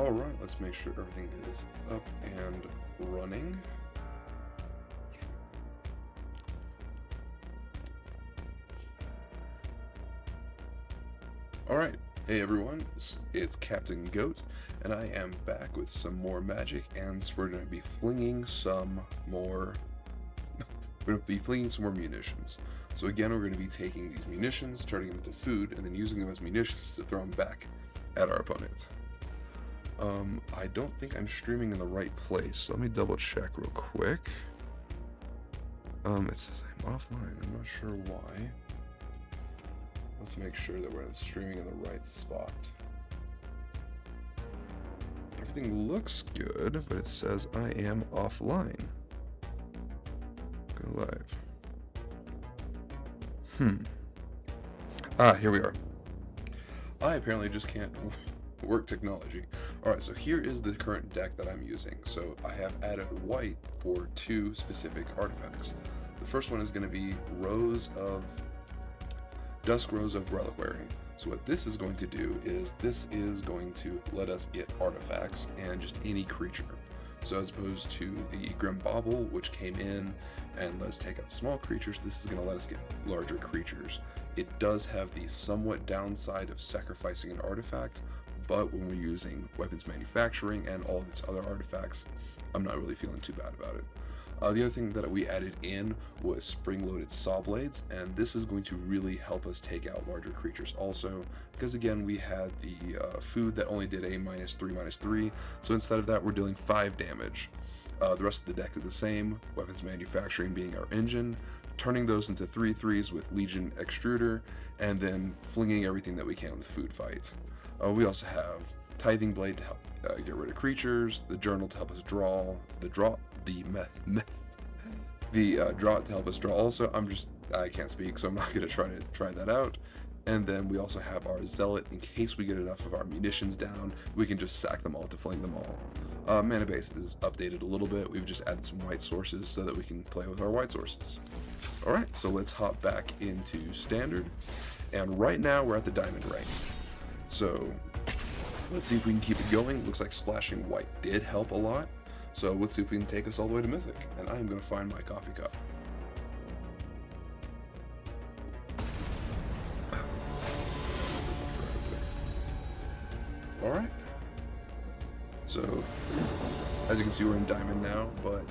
Alright, let's make sure everything is up and running. Alright, hey everyone, it's Captain Goat, and I am back with some more magic, and we're going to be flinging some more munitions. So again, we're going to be taking these munitions, turning them into food, and then using them as munitions to throw them back at our opponent. I don't think I'm streaming in the right place, so let me double check real quick. It says I'm offline, I'm not sure why. Let's make sure that we're streaming in the right spot. Everything looks good, but it says I am offline. Go live. Here we are. I apparently just can't work technology. Alright, so here is the current deck that I'm using. So I have added white for two specific artifacts. The first one is going to be Dusk Rose of Reliquary. So what this is going to do is this is going to let us get artifacts and just any creature. So as opposed to the Grim Bauble, which came in and let us take out small creatures, this is going to let us get larger creatures. It does have the somewhat downside of sacrificing an artifact, but when we're using weapons manufacturing and all these other artifacts, I'm not really feeling too bad about it. The other thing that we added in was Spring-Loaded Sawblades, and this is going to really help us take out larger creatures also, because again, we had the food that only did a -3/-3, so instead of that, we're dealing 5 damage. The rest of the deck is the same, weapons manufacturing being our engine, turning those into 3/3s with Legion Extruder, and then flinging everything that we can with food fights. We also have Tithing Blade to help get rid of creatures, the Journal to help us draw, the Draught to help us draw also. I can't speak, so I'm not going to try that out. And then we also have our Zealot in case we get enough of our munitions down, we can just sack them all to fling them all. Mana base is updated a little bit. We've just added some white sources so that we can play with our white sources. Alright, so let's hop back into Standard. And right now we're at the Diamond rank. So let's see if we can keep it going. Looks like splashing white did help a lot. So let's see if we can take us all the way to Mythic. And I am going to find my coffee cup. Alright. So, as you can see, we're in Diamond now, but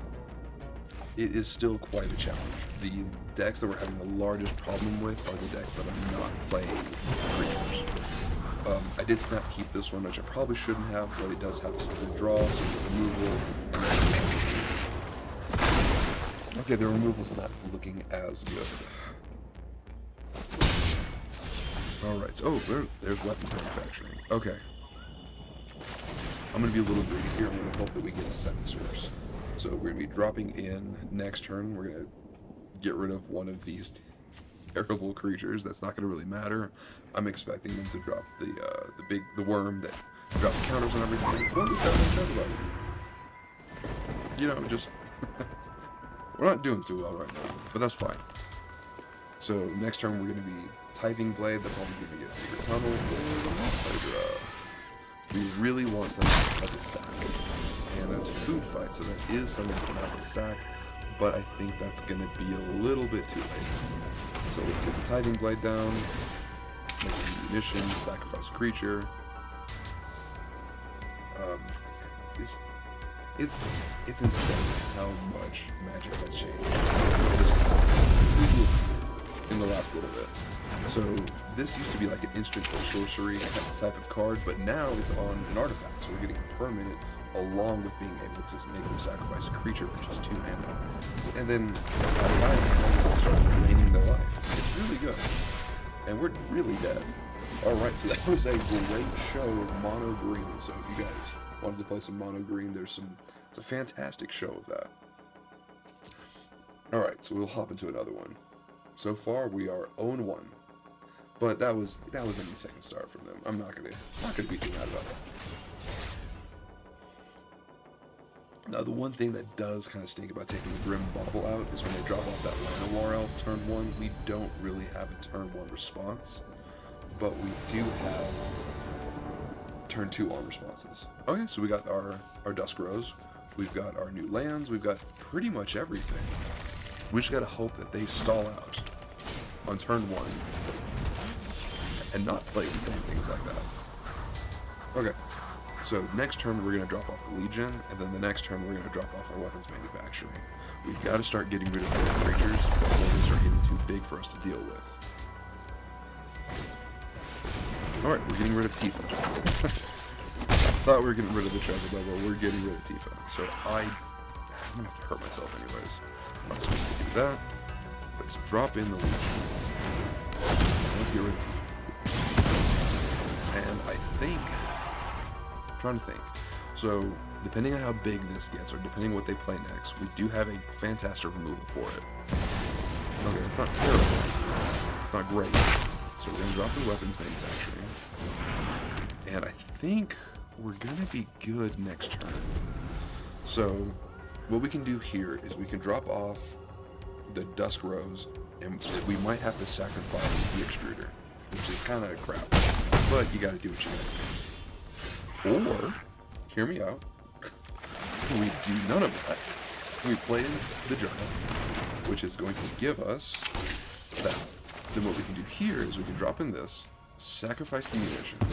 it is still quite a challenge. The decks that we're having the largest problem with are the decks that are not playing creatures. I did snap keep this one, which I probably shouldn't have, but it does have a simple draw, so removal, and okay, the removal's not looking as good. Alright, so, there's weapons manufacturing. Okay. I'm going to be a little greedy here. I'm going to hope that we get a second source. So we're going to be dropping in next turn. We're going to get rid of one of these terrible creatures. That's not going to really matter. I'm expecting them to drop the worm that drops counters and everything. What is that about? You know, just we're not doing too well right now, but that's fine. So next turn we're going to be Tithing Blade. That's probably going to get Secret Tunnel. We really want something to have a sack, and that's food fight. So that is something that's going to have a sack, but I think that's going to be a little bit too late. So let's get the Tithing Blade down, make some munitions, sacrifice a creature. It's insane how much Magic has changed in the last little bit. So this used to be like an instant or sorcery type of card, but now it's on an artifact. So we're getting permanent along with being able to make them sacrifice a creature for just 2 mana. And then we'll start draining their life. It's really good. And we're really dead. Alright, so that was a great show of mono green. So if you guys wanted to play some mono green, it's a fantastic show of that. Alright, so we'll hop into another one. So far we are 0-1. But that was an insane start from them. I'm not gonna be too mad about that. Now, the one thing that does kind of stink about taking the Grim Bauble out is when they drop off that Llanowar Elf turn 1, we don't really have a turn 1 response, but we do have turn 2 on responses. Okay, so we got our Dusk Rose, we've got our new lands, we've got pretty much everything. We just gotta hope that they stall out on turn 1 and not play insane things like that. Okay, so next turn we're gonna drop off the Legion, and then the next turn we're gonna drop off our weapons manufacturing. We've got to start getting rid of the creatures before they start getting too big for us to deal with. Alright, we're getting rid of Tifa. Thought we were getting rid of the treasure level, we're getting rid of Tifa. So I'm gonna have to hurt myself anyways. Alright, so let's do that. Let's drop in the Legion. Let's get rid of Tifa. And I think, I'm trying to think. So, depending on how big this gets, or depending on what they play next, we do have a fantastic removal for it. Okay, it's not terrible. It's not great. So we're going to drop the weapons manufacturing. And I think we're going to be good next turn. So, what we can do here is we can drop off the Dusk Rose, and we might have to sacrifice the Extruder, which is kind of crap. But you got to do what you got to do. Or, hear me out, we do none of that. We play the journal, which is going to give us that. Then what we can do here is we can drop in this, sacrifice the munitions.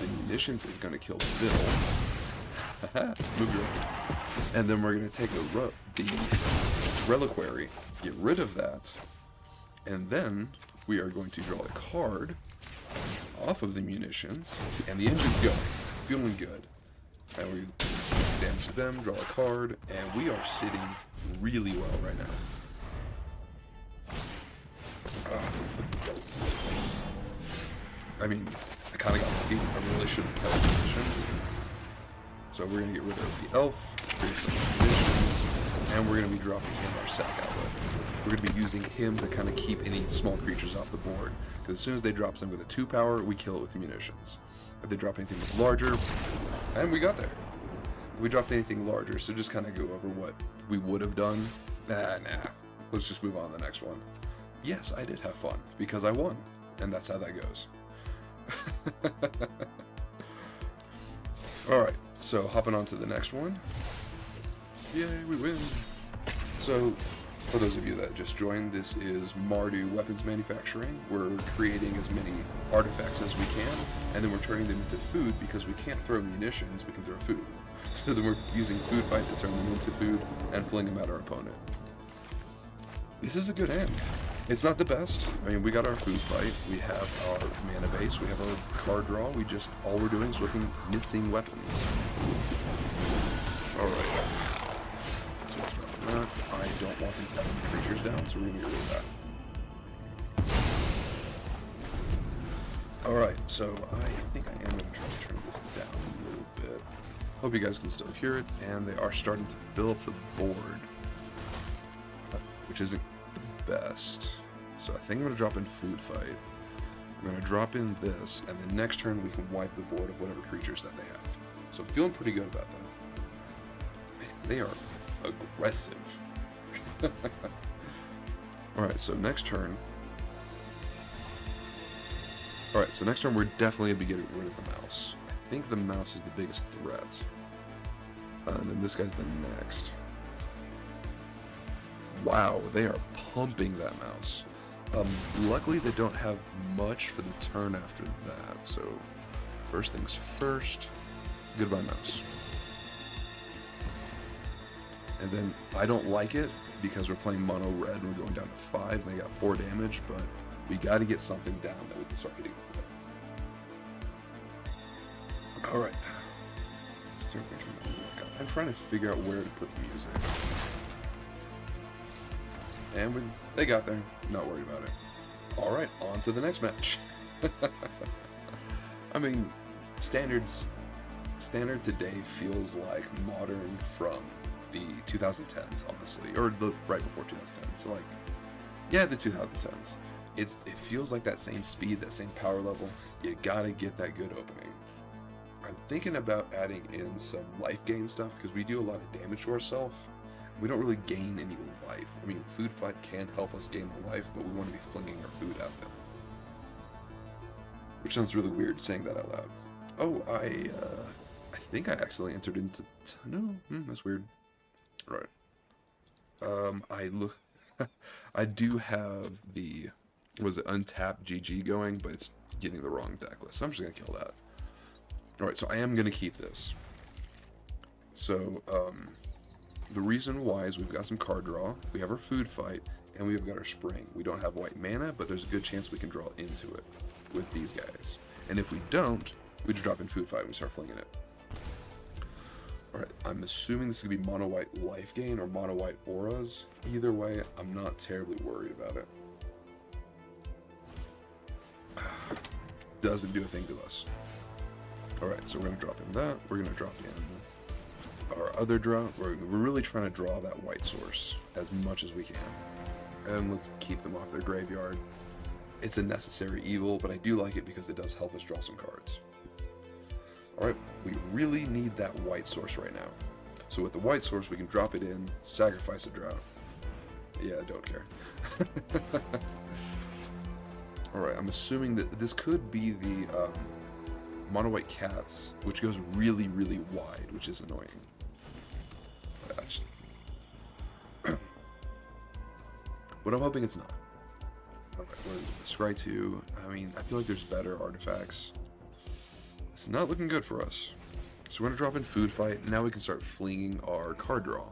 The munitions is going to kill Bill. Move your weapons. And then we're going to take the Reliquary, get rid of that, and then we are going to draw a card off of the munitions, and the engine's going, feeling good. And we damage them, draw a card, and we are sitting really well right now. I mean, I kind of got lucky. I really shouldn't have kept munitions. So we're going to get rid of the elf, create some munitions, and we're going to be dropping him our sack outlet. We're going to be using him to kind of keep any small creatures off the board, because as soon as they drop something with a 2 power, we kill it with munitions. If they drop anything with larger, and we got there. We dropped anything larger, so just kind of go over what we would have done. Nah. Let's just move on to the next one. Yes, I did have fun, because I won, and that's how that goes. Alright, so hopping on to the next one. Yay, we win! So, for those of you that just joined, this is Mardu Weapons Manufacturing. We're creating as many artifacts as we can, and then we're turning them into food because we can't throw munitions, we can throw food. So then we're using Food Fight to turn them into food and fling them at our opponent. This is a good end. It's not the best. I mean, we got our Food Fight, we have our mana base, we have our card draw, all we're doing is looking missing weapons. Alright. So let's drop that. I don't want them to have any creatures down, so we're gonna get rid of that. Alright, so I think I am gonna try to turn this down a little bit. Hope you guys can still hear it, and they are starting to fill up the board, which isn't the best. So I think I'm going to drop in Food Fight. I'm going to drop in this, and then next turn we can wipe the board of whatever creatures that they have. So I'm feeling pretty good about that. Man, they are aggressive. Alright, so next turn... Alright, so next turn we're definitely going to be getting rid of the mouse. I think the mouse is the biggest threat. And then this guy's the next. Wow, they are pumping that mouse. Luckily they don't have much for the turn after that, so first things first, goodbye mouse. And then I don't like it because we're playing mono red and we're going down to 5 and they got 4 damage, but we got to get something down that we can start hitting them. Alright. I'm trying to figure out where to put the music. And they got there. Not worried about it. Alright, on to the next match. I mean, Standard today feels like modern from the 2010s, honestly. Or the right before 2010. So like, yeah, the 2010s. It feels like that same speed, that same power level. You gotta get that good opening. I'm thinking about adding in some life gain stuff, because we do a lot of damage to ourselves. We don't really gain any life. I mean, Food Fight can help us gain the life, but we want to be flinging our food at them. Which sounds really weird saying that out loud. Oh, I think I accidentally entered into... No, that's weird. Right. I look... I do have the... Was it untapped GG going, but it's getting the wrong deck list. So I'm just going to kill that. Alright, so I am going to keep this. So, the reason why is we've got some card draw, we have our food fight, and we've got our spring. We don't have white mana, but there's a good chance we can draw into it with these guys. And if we don't, we just drop in food fight and we start flinging it. Alright, I'm assuming this is going to be mono-white life gain or mono-white auras. Either way, I'm not terribly worried about it. Doesn't do a thing to us. Alright, so we're going to drop in that. We're going to drop in our other draw. We're really trying to draw that white source as much as we can. And let's keep them off their graveyard. It's a necessary evil, but I do like it because it does help us draw some cards. Alright, we really need that white source right now. So with the white source, we can drop it in, sacrifice a drought. Yeah, I don't care. Alright, I'm assuming that this could be the mono-white cats, which goes really, really wide, which is annoying. But I'm hoping it's not. Alright, Scry 2. I mean, I feel like there's better artifacts. It's not looking good for us. So we're going to drop in food fight, and now we can start flinging our card draw.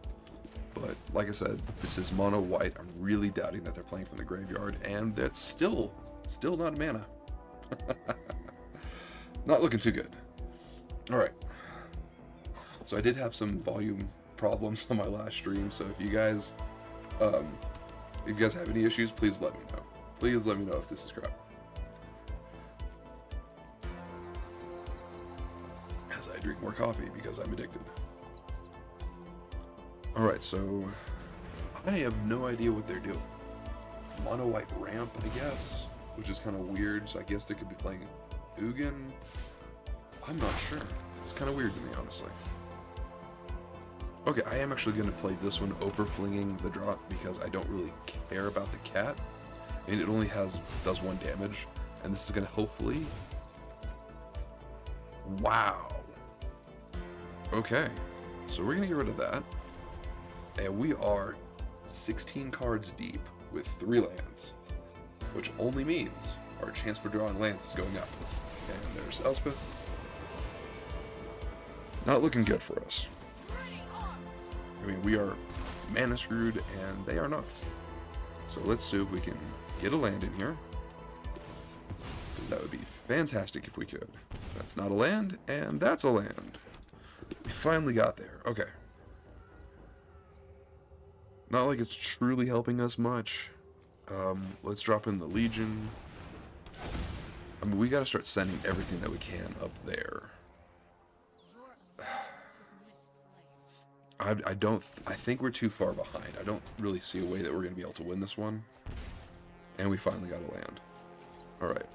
But, like I said, this is mono white. I'm really doubting that they're playing from the graveyard, and that's still not mana. Not looking too good. Alright. So I did have some volume problems on my last stream, so if you guys have any issues, please let me know. Please let me know if this is crap. As I drink more coffee because I'm addicted. Alright, so I have no idea what they're doing. Mono white ramp, I guess, which is kind of weird, so I guess they could be playing Ugin. I'm not sure. It's kind of weird to me, honestly. Okay, I am actually going to play this one over flinging the drop because I don't really care about the cat. And it only does 1 damage. And this is going to hopefully... Wow. Okay, so we're going to get rid of that. And we are 16 cards deep with 3 lands. Which only means our chance for drawing lands is going up. And there's Elspeth. Not looking good for us. I mean, we are mana screwed, and they are not. So let's see if we can get a land in here. Because that would be fantastic if we could. That's not a land, and that's a land. We finally got there. Okay. Not like it's truly helping us much. Let's drop in the Legion. I mean, we gotta start sending everything that we can up there. I think we're too far behind. I don't really see a way that we're going to be able to win this one. And we finally got a land. Alright.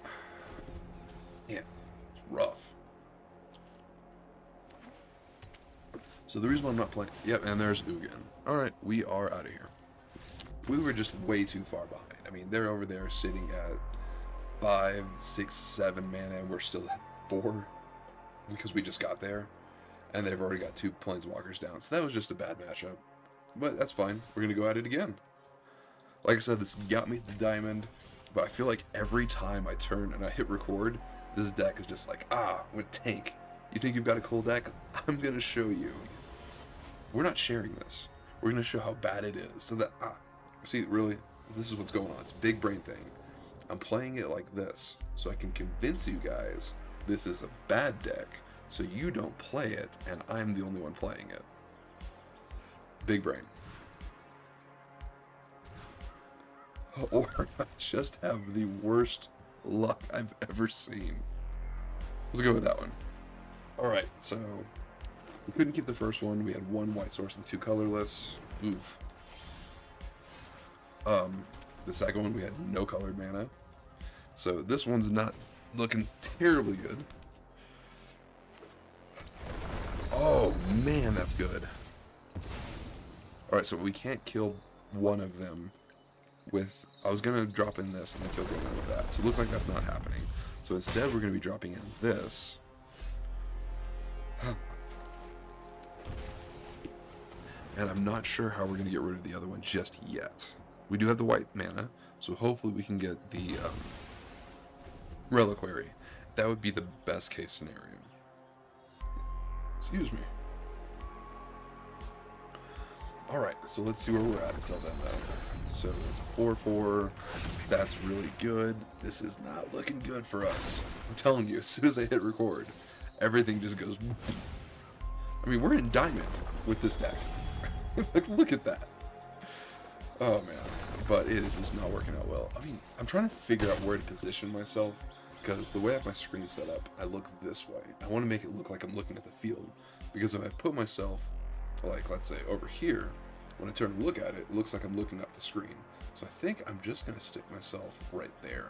Yeah, it's rough. So the reason why I'm not playing... Yep, and there's Ugin. Alright, we are out of here. We were just way too far behind. I mean, they're over there sitting at 5, 6, 7 mana, and we're still at 4. Because we just got there. And they've already got 2 planeswalkers down. So that was just a bad matchup. But that's fine. We're going to go at it again. Like I said, this got me the diamond. But I feel like every time I turn and I hit record, this deck is just like, I'm going to tank. You think you've got a cool deck? I'm going to show you. We're not sharing this. We're going to show how bad it is. So that, see, really, this is what's going on. It's a big brain thing. I'm playing it like this. So I can convince you guys this is a bad deck. So you don't play it, and I'm the only one playing it. Big brain. Or I just have the worst luck I've ever seen. Let's go with that one. Alright, so we couldn't keep the first one. We had 1 white source and 2 colorless. Oof. The second one, we had no colored mana. So this one's not looking terribly good. Oh, man, that's good. Alright, so we can't kill one of them with... I was going to drop in this and then kill one with that. So it looks like that's not happening. So instead, we're going to be dropping in this. And I'm not sure how we're going to get rid of the other one just yet. We do have the white mana, so hopefully we can get the Reliquary. That would be the best case scenario. Excuse me. Alright, so let's see where we're at until then, though. So it's a 4-4. That's really good. This is not looking good for us. I'm telling you, as soon as I hit record, everything just goes... I mean, we're in diamond with this deck. Look at that. Oh, man. But it is just not working out well. I mean, I'm trying to figure out where to position myself, because the way I have my screen set up, I look this way. I want to make it look like I'm looking at the field, because if I put myself, like, let's say, over here, when I turn and look at it, it looks like I'm looking up the screen. So I think I'm just going to stick myself right there.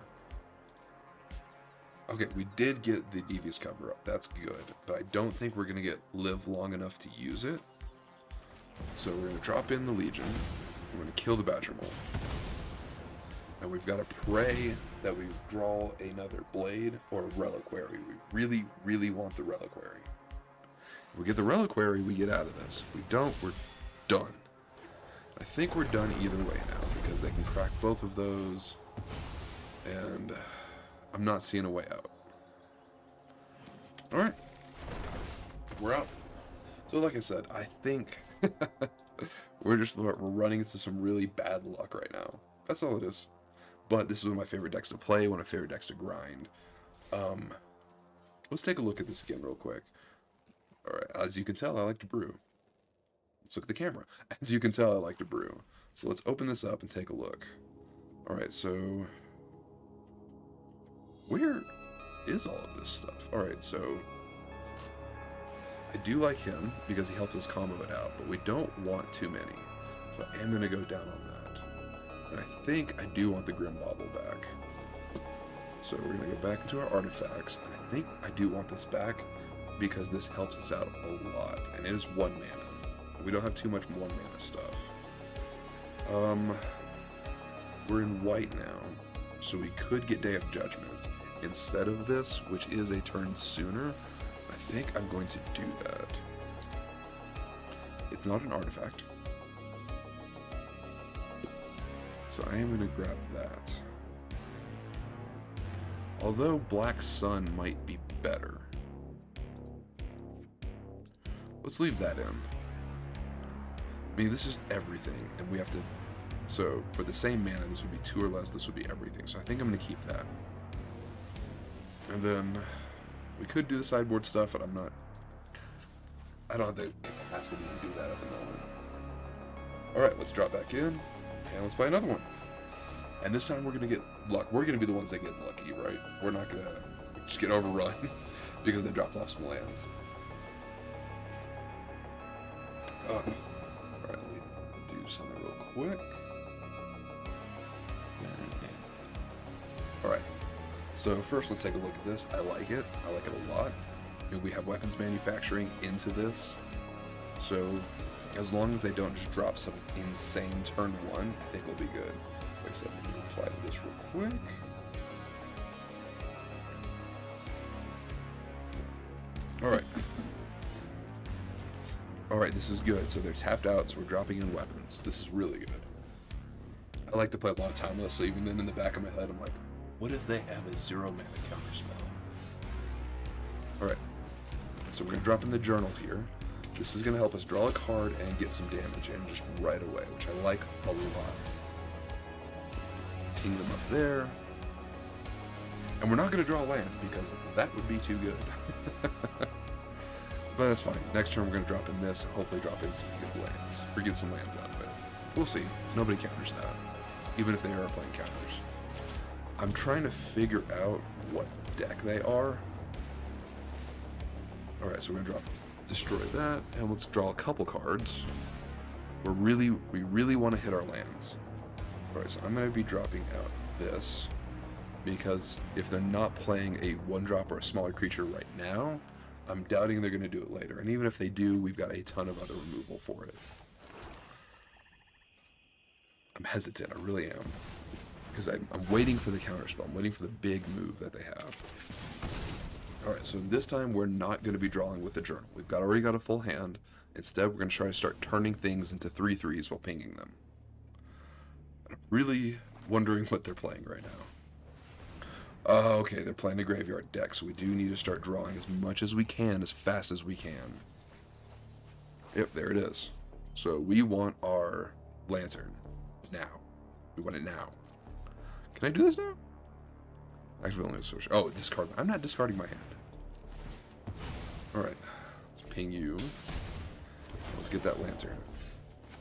Okay, we did get the Devious cover up. That's good. But I don't think we're going to live long enough to use it. So we're going to drop in the Legion. We're going to kill the Badger Mole. And we've got to pray that we draw another Blade or a Reliquary. We really, really want the Reliquary. If we get the Reliquary, we get out of this. If we don't, we're done. I think we're done either way now, because they can crack both of those, and I'm not seeing a way out. Alright. We're out. So like I said, I think we're running into some really bad luck right now. That's all it is. But this is one of my favorite decks to play, one of my favorite decks to grind. Let's take a look at this again real quick. Alright, as you can tell, I like to brew. Let's look at the camera. As you can tell, I like to brew. So let's open this up and take a look. Alright, so... where is all of this stuff? Alright, so... I do like him, because he helps us combo it out, but we don't want too many. So I am going to go down on that. And I think I do want the Grim Bauble back. So we're going to go back into our artifacts, and I think I do want this back, because this helps us out a lot, and it is 1 mana. We don't have too much 1 mana stuff. We're in white now, so we could get Day of Judgment instead of this, which is a turn sooner. I think I'm going to do that. It's not an artifact, so I am going to grab that. Although Black Sun might be better. Let's leave that in. I mean, this is everything, and we have to... So, for the same mana, this would be 2 or less, this would be everything. So I think I'm going to keep that. And then, we could do the sideboard stuff, but I'm not... I don't have the capacity to do that at the moment. Alright, let's drop back in, and let's play another one. And this time we're going to get luck. We're going to be the ones that get lucky, right? We're not going to just get overrun because they dropped off some lands. Alright, let me do something real quick. Alright, so first let's take a look at this. I like it. I like it a lot. We have weapons manufacturing into this. So as long as they don't just drop some insane turn 1, I think we'll be good. Like I said, let me apply to this real quick. Alright. Alright, this is good. So they're tapped out, so we're dropping in weapons. This is really good. I like to play a lot of timeless, so even then in the back of my head, I'm like, what if they have a 0 mana counterspell? Alright, so we're going to drop in the journal here. This is going to help us draw a card and get some damage in just right away, which I like a lot. Ping them up there. And we're not going to draw land, because that would be too good. But that's fine. Next turn we're going to drop in this, and hopefully drop in some good lands. Or get some lands out of it. We'll see. Nobody counters that. Even if they are playing counters. I'm trying to figure out what deck they are. Alright, so we're going to drop destroy that, and let's draw a couple cards. We really want to hit our lands. Alright, so I'm going to be dropping out this, because if they're not playing a 1-drop or a smaller creature right now, I'm doubting they're going to do it later. And even if they do, we've got a ton of other removal for it. I'm hesitant, I really am. Because I'm waiting for the counterspell. I'm waiting for the big move that they have. Alright, so this time we're not going to be drawing with the journal. We've already got a full hand. Instead, we're going to try to start turning things into 3/3s while pinging them. I'm really wondering what they're playing right now. Okay, they're playing the graveyard deck, so we do need to start drawing as much as we can, as fast as we can. Yep, there it is. So we want our lantern now. We want it now. Can I do this now? Actually, only a switch. Oh, discard. I'm not discarding my hand. Alright, let's ping you. Let's get that lantern.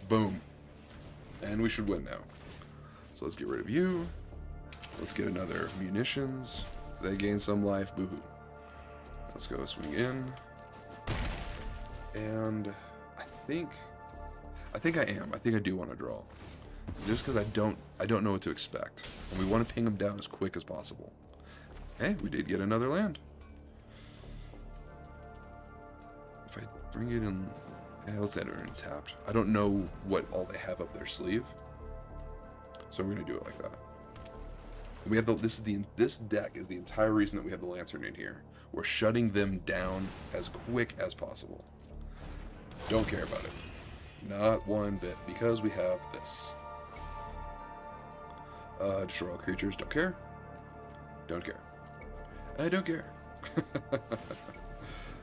Boom. And we should win now. So let's get rid of you. Let's get another munitions. They gain some life. Boo-hoo. Let's go swing in. And I think I am. I think I do want to draw. Just because I don't know what to expect. And we want to ping them down as quick as possible. Hey, we did get another land. If I bring it in, yeah, let's enter it in tapped. I don't know what all they have up their sleeve, so we're gonna do it like that. We have this deck is the entire reason that we have the lantern in here. We're shutting them down as quick as possible. Don't care about it, not one bit, because we have this. Destroy all creatures. Don't care. Don't care. I don't care.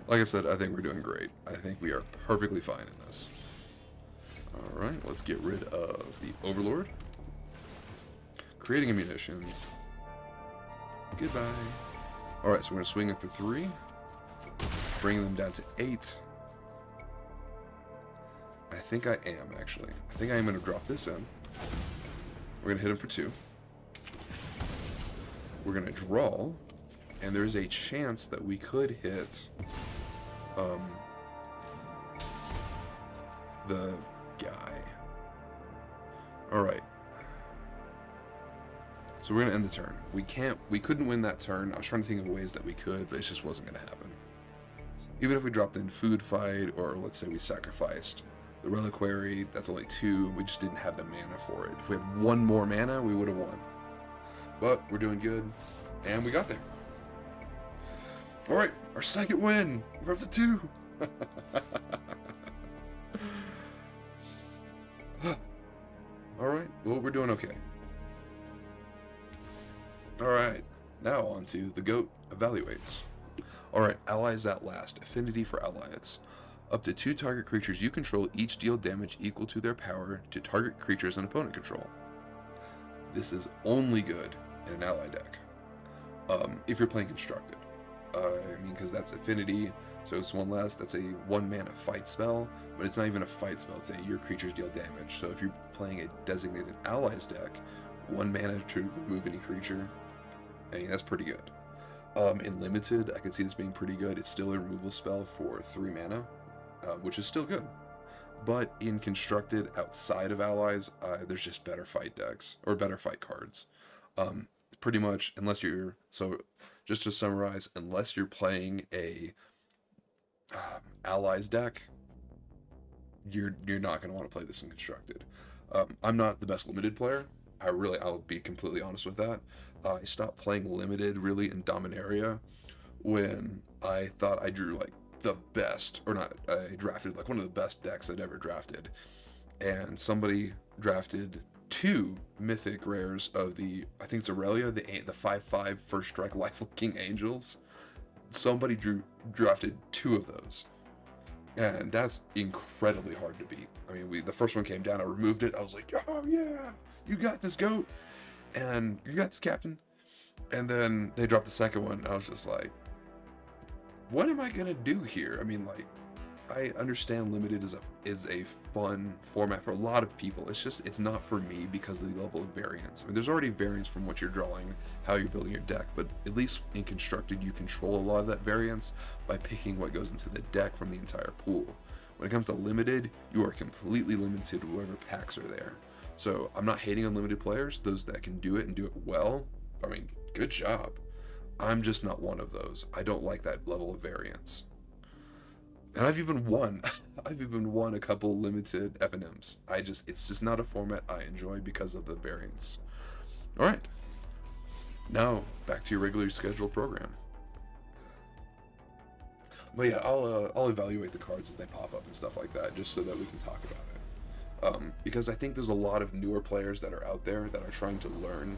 Like I said, I think we're doing great. I think we are perfectly fine in this. Alright, let's get rid of the Overlord. Creating munitions. Goodbye. Alright, so we're going to swing in for 3. Bringing them down to 8. I think I am, actually. I think I am going to drop this in. We're going to hit him for 2. We're going to draw. And there's a chance that we could hit the guy. Alright. So we're gonna end the turn. We couldn't win that turn. I was trying to think of ways that we could, but it just wasn't gonna happen. Even if we dropped in food fight, or let's say we sacrificed the reliquary, that's only 2. We just didn't have the mana for it. If we had 1 more mana, we would have won. But we're doing good, and we got there. Alright, our second win! We're up to 2! Alright, well, we're doing okay. Alright, now on to the GOAT evaluates. Alright, allies at last. Affinity for allies. Up to 2 target creatures you control each deal damage equal to their power to target creatures an opponent control. This is only good in an ally deck. If you're playing constructed. I mean, because that's affinity, so it's 1 less. That's a 1 mana fight spell, but it's not even a fight spell. It's a your creatures deal damage. So if you're playing a designated allies deck, 1 mana to remove any creature, I mean, that's pretty good. In limited, I can see this being pretty good. It's still a removal spell for 3 mana, which is still good. But in constructed, outside of allies, there's just better fight decks, or better fight cards. Pretty much, unless you're, so just to summarize, unless you're playing a allies deck, you're not going to want to play this in constructed. I'm not the best limited player. I'll be completely honest with that. I stopped playing limited really in Dominaria when I thought I drew like the best, or not, I drafted like one of the best decks I'd ever drafted, and somebody drafted 2 mythic rares of the, I think it's Aurelia, the 5/5 first strike lifelinking angels. Somebody drafted 2 of those, and that's incredibly hard to beat. I mean, the first one came down, I removed it, I was like, oh yeah, you got this, GOAT, and you got this, Captain. And then they dropped the second one, and I was just like, what am I gonna do here? I mean, like, I understand limited is a fun format for a lot of people. It's just, it's not for me because of the level of variance. I mean, there's already variance from what you're drawing, how you're building your deck, but at least in constructed, you control a lot of that variance by picking what goes into the deck from the entire pool. When it comes to limited, you are completely limited to whatever packs are there. So I'm not hating on limited players, those that can do it and do it well. I mean, good job. I'm just not one of those. I don't like that level of variance. And I've even won. I've even won a couple limited FNMs. It's just not a format I enjoy because of the variance. Alright. Now, back to your regularly scheduled program. But yeah, I'll evaluate the cards as they pop up and stuff like that, just so that we can talk about it. Because I think there's a lot of newer players that are out there that are trying to learn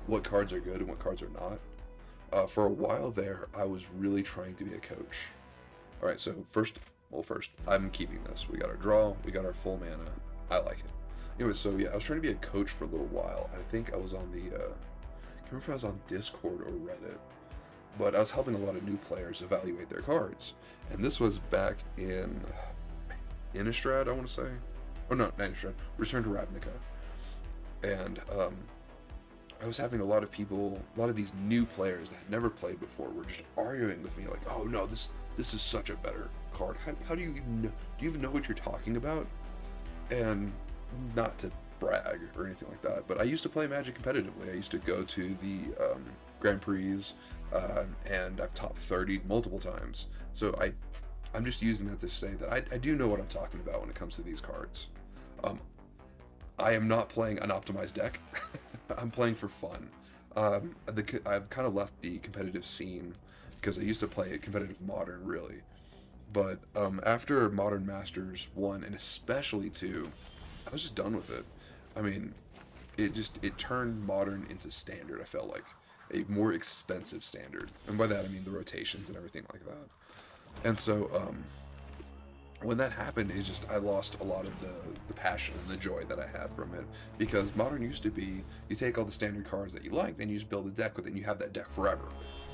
what cards are good and what cards are not. For a while there, I was really trying to be a coach. All right, so first, I'm keeping this. We got our draw, we got our full mana. I like it. Anyway, so yeah, I was trying to be a coach for a little while. I think I was on the, I can't remember if I was on Discord or Reddit, but I was helping a lot of new players evaluate their cards. And this was back in Innistrad, I want to say. Oh no, not Innistrad, Return to Ravnica. And I was having a lot of people, a lot of these new players that had never played before were just arguing with me like, oh no, this is such a better card. How do you even know, do you even know what you're talking about? And not to brag or anything like that, but I used to play Magic competitively. I used to go to the Grand Prix, and I've top 30'd multiple times. So I'm just using that to say that I do know what I'm talking about when it comes to these cards. I am not playing an optimized deck. I'm playing for fun. I've kind of left the competitive scene because I used to play competitive Modern, really. But after Modern Masters 1, and especially 2, I was just done with it. I mean, it turned Modern into Standard, I felt like. A more expensive Standard. And by that I mean the rotations and everything like that. And so, when that happened, I lost a lot of the passion and the joy that I had from it. Because Modern used to be, you take all the standard cards that you like, then you just build a deck with it, and you have that deck forever.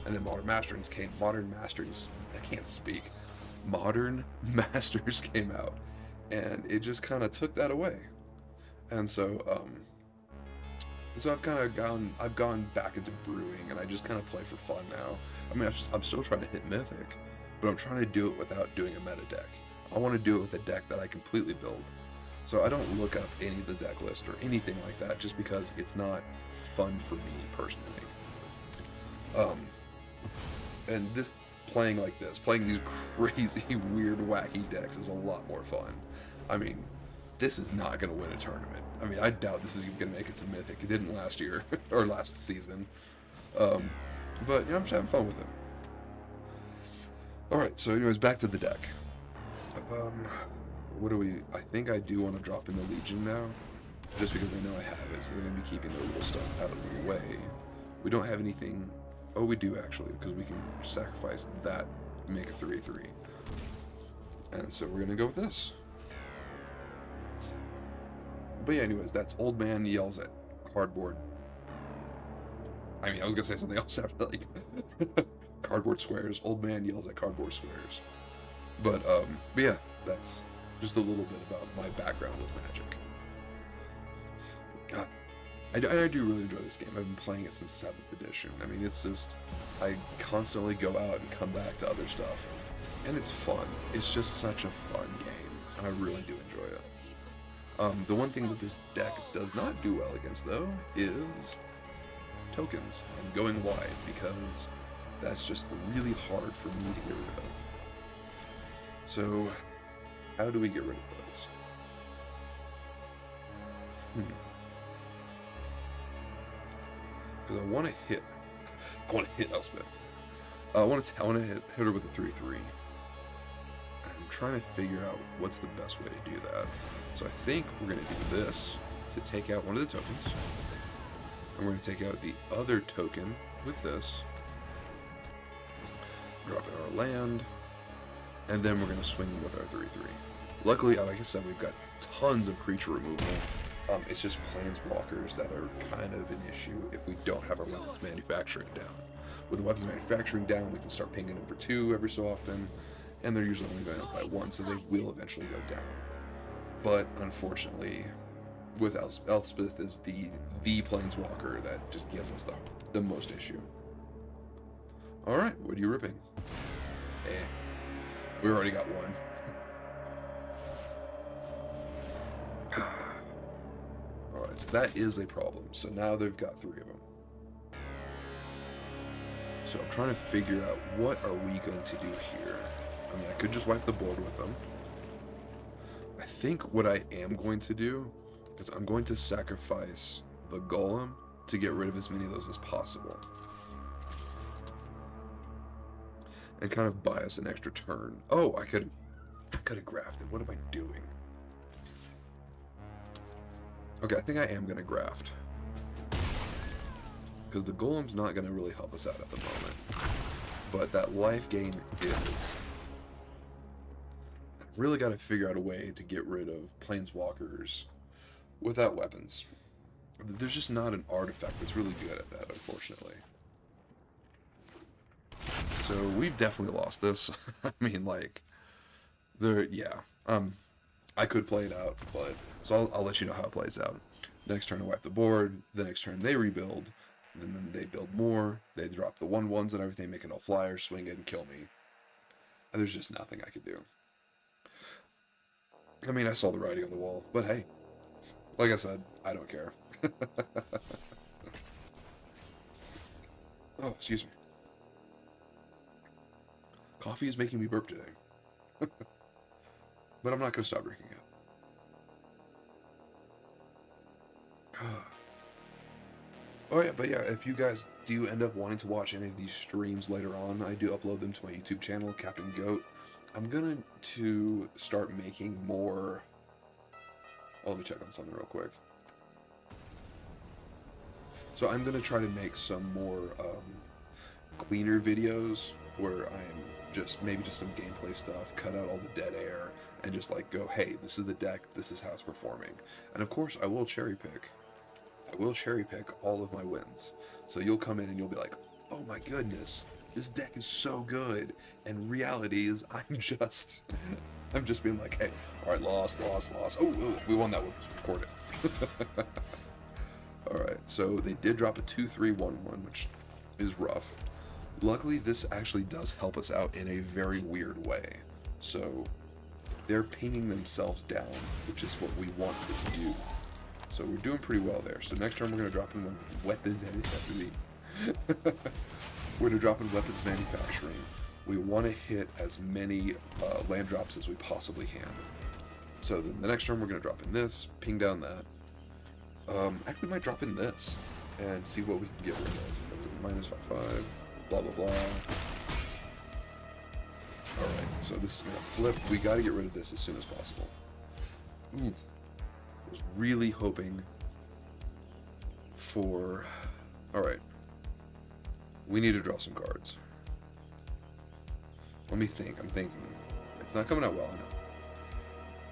And then Modern Masters came out, and it just kind of took that away. And so, I've gone back into brewing, and I just kind of play for fun now. I mean, I'm still trying to hit Mythic, but I'm trying to do it without doing a meta deck. I want to do it with a deck that I completely build. So I don't look up any of the deck list or anything like that, just because it's not fun for me personally. And playing these crazy, weird, wacky decks is a lot more fun. I mean, this is not going to win a tournament. I mean, I doubt this is going to make it to Mythic. It didn't last year, or last season. But, I'm just having fun with it. Alright, so anyways, back to the deck. I think I do want to drop in the Legion now, just because they know I have it, so they're going to be keeping their little stuff out of the way. We don't have anything. Oh, we do actually, because we can sacrifice that, make a 3/3. And so we're going to go with this. But yeah, anyways, that's Old Man Yells at Cardboard. I mean, I was going to say something else after, like, cardboard squares. Old Man Yells at Cardboard Squares. But yeah, that's just a little bit about my background with Magic. I do really enjoy this game. I've been playing it since 7th edition. I mean, it's just, I constantly go out and come back to other stuff. And it's fun. It's just such a fun game. And I really do enjoy it. The one thing that this deck does not do well against, though, is tokens and going wide, because that's just really hard for me to get rid of. So, how do we get rid of those? Because I want to hit Elspeth. I want to hit her with a 3/3. I'm trying to figure out what's the best way to do that. So I think we're going to do this to take out one of the tokens. And we're going to take out the other token with this. Drop in our land. And then we're going to swing with our 3/3. Luckily, like I said, we've got tons of creature removal. It's just planeswalkers that are kind of an issue if we don't have our weapons manufacturing down. With the weapons manufacturing down, we can start pinging them for 2 every so often, and they're usually only going up by 1, so they will eventually go down. But unfortunately, with Elspeth is the planeswalker that just gives us the most issue. All right, what are you ripping? We already got one. Alright, so that is a problem. So now they've got 3 of them. So I'm trying to figure out what are we going to do here. I mean, I could just wipe the board with them. I think what I am going to do is I'm going to sacrifice the Golem to get rid of as many of those as possible. and kind of buy us an extra turn. Oh, I could have grafted. What am I doing? Okay, I think I am going to graft. Because the golem's not going to really help us out at the moment. But that life gain is. I've really got to figure out a way to get rid of planeswalkers without weapons. There's just not an artifact that's really good at that, unfortunately. So we've definitely lost this. I mean, like, yeah. I could play it out, but so I'll let you know how it plays out. Next turn I wipe the board. The next turn they rebuild. Then they build more. They drop the 1/1s and everything, make it all flyers, swing it, and kill me. And there's just nothing I could do. I mean, I saw the writing on the wall, but hey, like I said, I don't care. Oh, excuse me. Coffee is making me burp today. But I'm not going to stop drinking it. Oh yeah, but yeah, if you guys do end up wanting to watch any of these streams later on, I do upload them to my YouTube channel, Captain Goat. I'm going to start making more... Oh, let me check on something real quick. So I'm going to try to make some more cleaner videos where I'm just, maybe just some gameplay stuff, cut out all the dead air, and just like go, hey, this is the deck, this is how it's performing. And of course, I will cherry pick. I will cherry pick all of my wins. So you'll come in and you'll be like, oh my goodness, this deck is so good. And reality is I'm just being like, hey, all right, lost. Oh, we won that one. Record it. All right, so they did drop a 2/3/1/1, which is rough. Luckily, this actually does help us out in a very weird way. So they're pinging themselves down, which is what we want to do. So we're doing pretty well there. So next turn we're going to drop in weapons manufacturing. We're going to drop in weapons manufacturing. We want to hit as many land drops as we possibly can. So then the next turn we're going to drop in this, ping down that. Actually, we might drop in this and see what we can get rid of. That's a -5/5. Blah blah blah. Alright, so this is gonna flip. We gotta get rid of this as soon as possible. Ooh. I was really hoping for... Alright. We need to draw some cards. Let me think. I'm thinking. It's not coming out well, I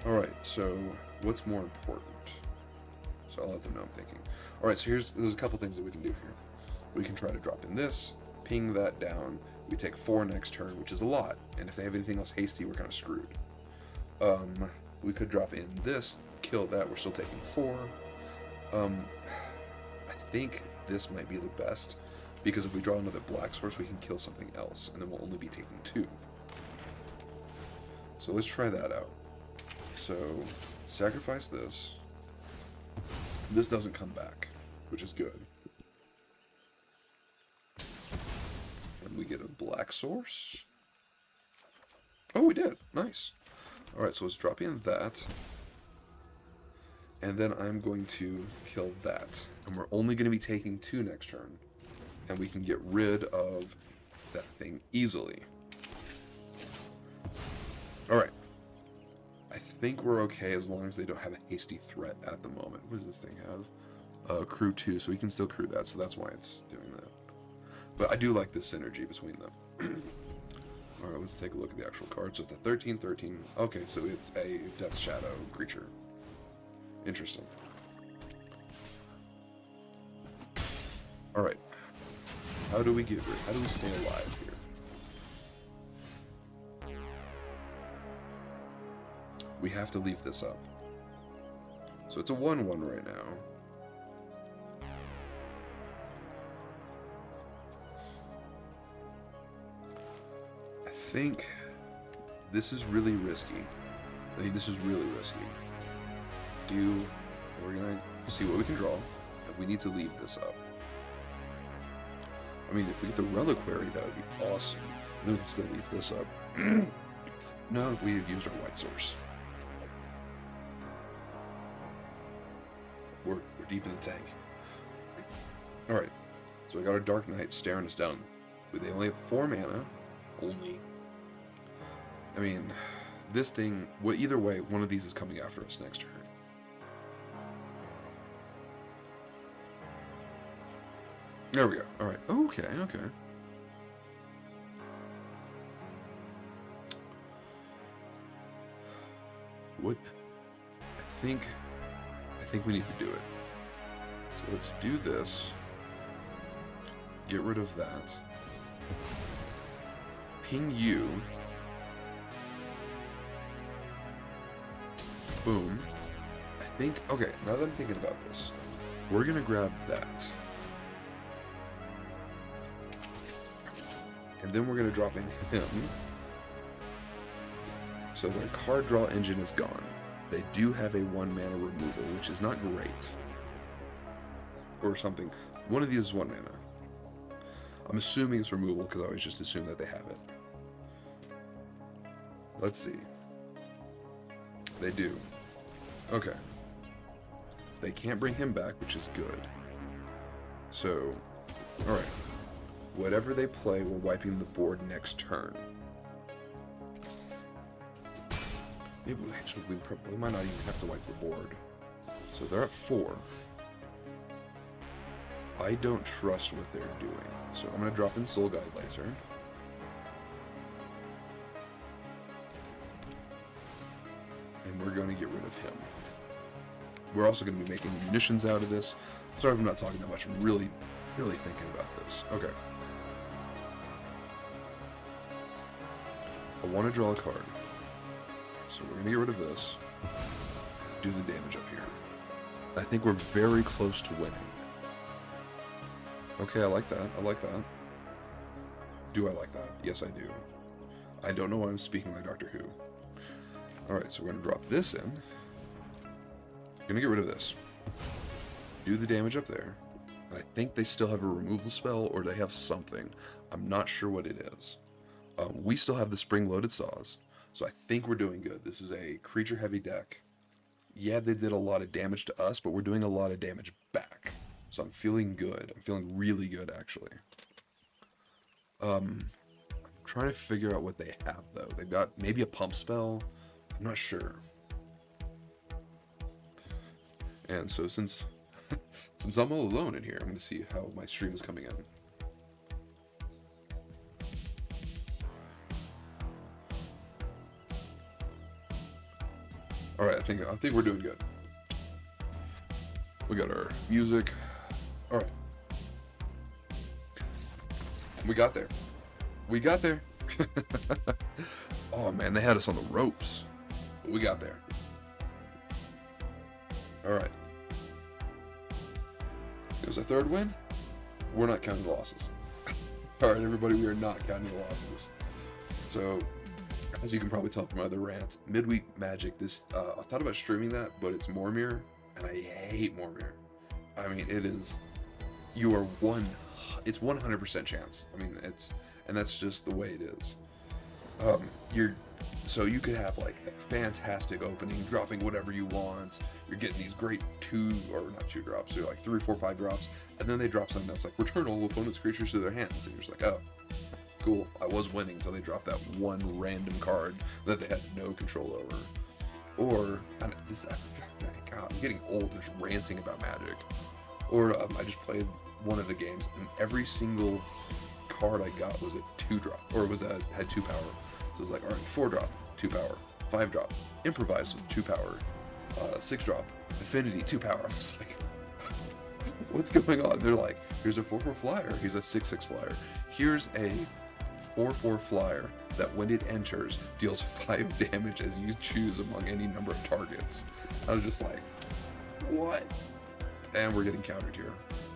know. Alright, so what's more important? So I'll let them know I'm thinking. Alright, so there's a couple things that we can do here. We can try to drop in this, ping that down. We take 4 next turn, which is a lot. And if they have anything else hasty, we're kind of screwed. We could drop in this, kill that. We're still taking 4. I think this might be the best, because if we draw another black source, we can kill something else, and then we'll only be taking 2. So let's try that out. So sacrifice this. This doesn't come back, which is good. And we get a black source. Oh, we did. Nice. Alright, so let's drop in that. And then I'm going to kill that. And we're only going to be taking 2 next turn. And we can get rid of that thing easily. Alright. I think we're okay as long as they don't have a hasty threat at the moment. What does this thing have? Crew 2, so we can still crew that, so that's why it's doing that. But I do like the synergy between them. Alright, let's take a look at the actual card. So it's a 13/13. Okay, so it's a Death Shadow creature. Interesting. Alright. How do we stay alive here? We have to leave this up. So it's a 1/1 right now. I think this is really risky. This is really risky. We're gonna see what we can draw. We need to leave this up. I mean, if we get the Reliquary, that would be awesome. And then we can still leave this up. No, we used our white source. We're deep in the tank. Alright, so we got our Dark Knight staring us down. They only have 4 mana. only. I mean, this thing, well, either way, one of these is coming after us next turn. There we go. Alright. Okay, okay. What? I think we need to do it. So let's do this. Get rid of that. Ping you. Boom. I think, okay, now that I'm thinking about this, we're gonna grab that. And then we're going to drop in him. So their card draw engine is gone. They do have a 1 mana removal, which is not great. Or something. One of these is 1 mana. I'm assuming it's removal because I always just assume that they have it. Let's see. They do. Okay. They can't bring him back, which is good. So, alright. Whatever they play, we're wiping the board next turn. Maybe we might not even have to wipe the board. So they're at 4. I don't trust what they're doing. So I'm going to drop in Soul Guide Laser. And we're going to get rid of him. We're also going to be making munitions out of this. Sorry if I'm not talking that much. I'm really thinking about this. Okay. I want to draw a card. So we're going to get rid of this. Do the damage up here. I think we're very close to winning. Okay, I like that. I like that. Do I like that? Yes, I do. I don't know why I'm speaking like Doctor Who. Alright, so we're going to drop this in. Going to get rid of this. Do the damage up there. And I think they still have a removal spell, or they have something. I'm not sure what it is. We still have the Spring-Loaded Saws, so I think we're doing good. This is a creature-heavy deck. Yeah, they did a lot of damage to us, but we're doing a lot of damage back. So I'm feeling good. I'm feeling really good, actually. I'm trying to figure out what they have, though. They've got maybe a pump spell. I'm not sure. And so since I'm all alone in here, I'm going to see how my stream is coming in. All right, I think we're doing good. We got our music. All right, we got there. We got there. Oh man, they had us on the ropes. But we got there. All right. It was a 3rd win. We're not counting the losses. All right, everybody, we are not counting the losses. So, as you can probably tell from my other rant, midweek Magic. This I thought about streaming that, but it's Mormir, and I hate Mormir. I mean, it is. You are it's 100% chance. I mean, and that's just the way it is. So you could have like a fantastic opening, dropping whatever you want. You're getting these great 2 or not 2 drops, you're like 3, 4, 5 drops, and then they drop something that's like return all opponent's creatures to their hands, and you're just like, oh, cool. I was winning until they dropped that one random card that they had no control over. Or God, I'm getting old just ranting about Magic. Or I just played one of the games, and every single card I got was a 2-drop, or had 2 power. So it's like, all right, 4-drop, 2 power, 5-drop, improvise with 2 power, 6-drop, affinity, 2 power. I'm just like, what's going on? They're like, here's a 4/4 flyer. Here's a 6/6 flyer. Here's a 4/4 flyer that when it enters deals 5 damage as you choose among any number of targets. I was just like, what? And we're getting countered here.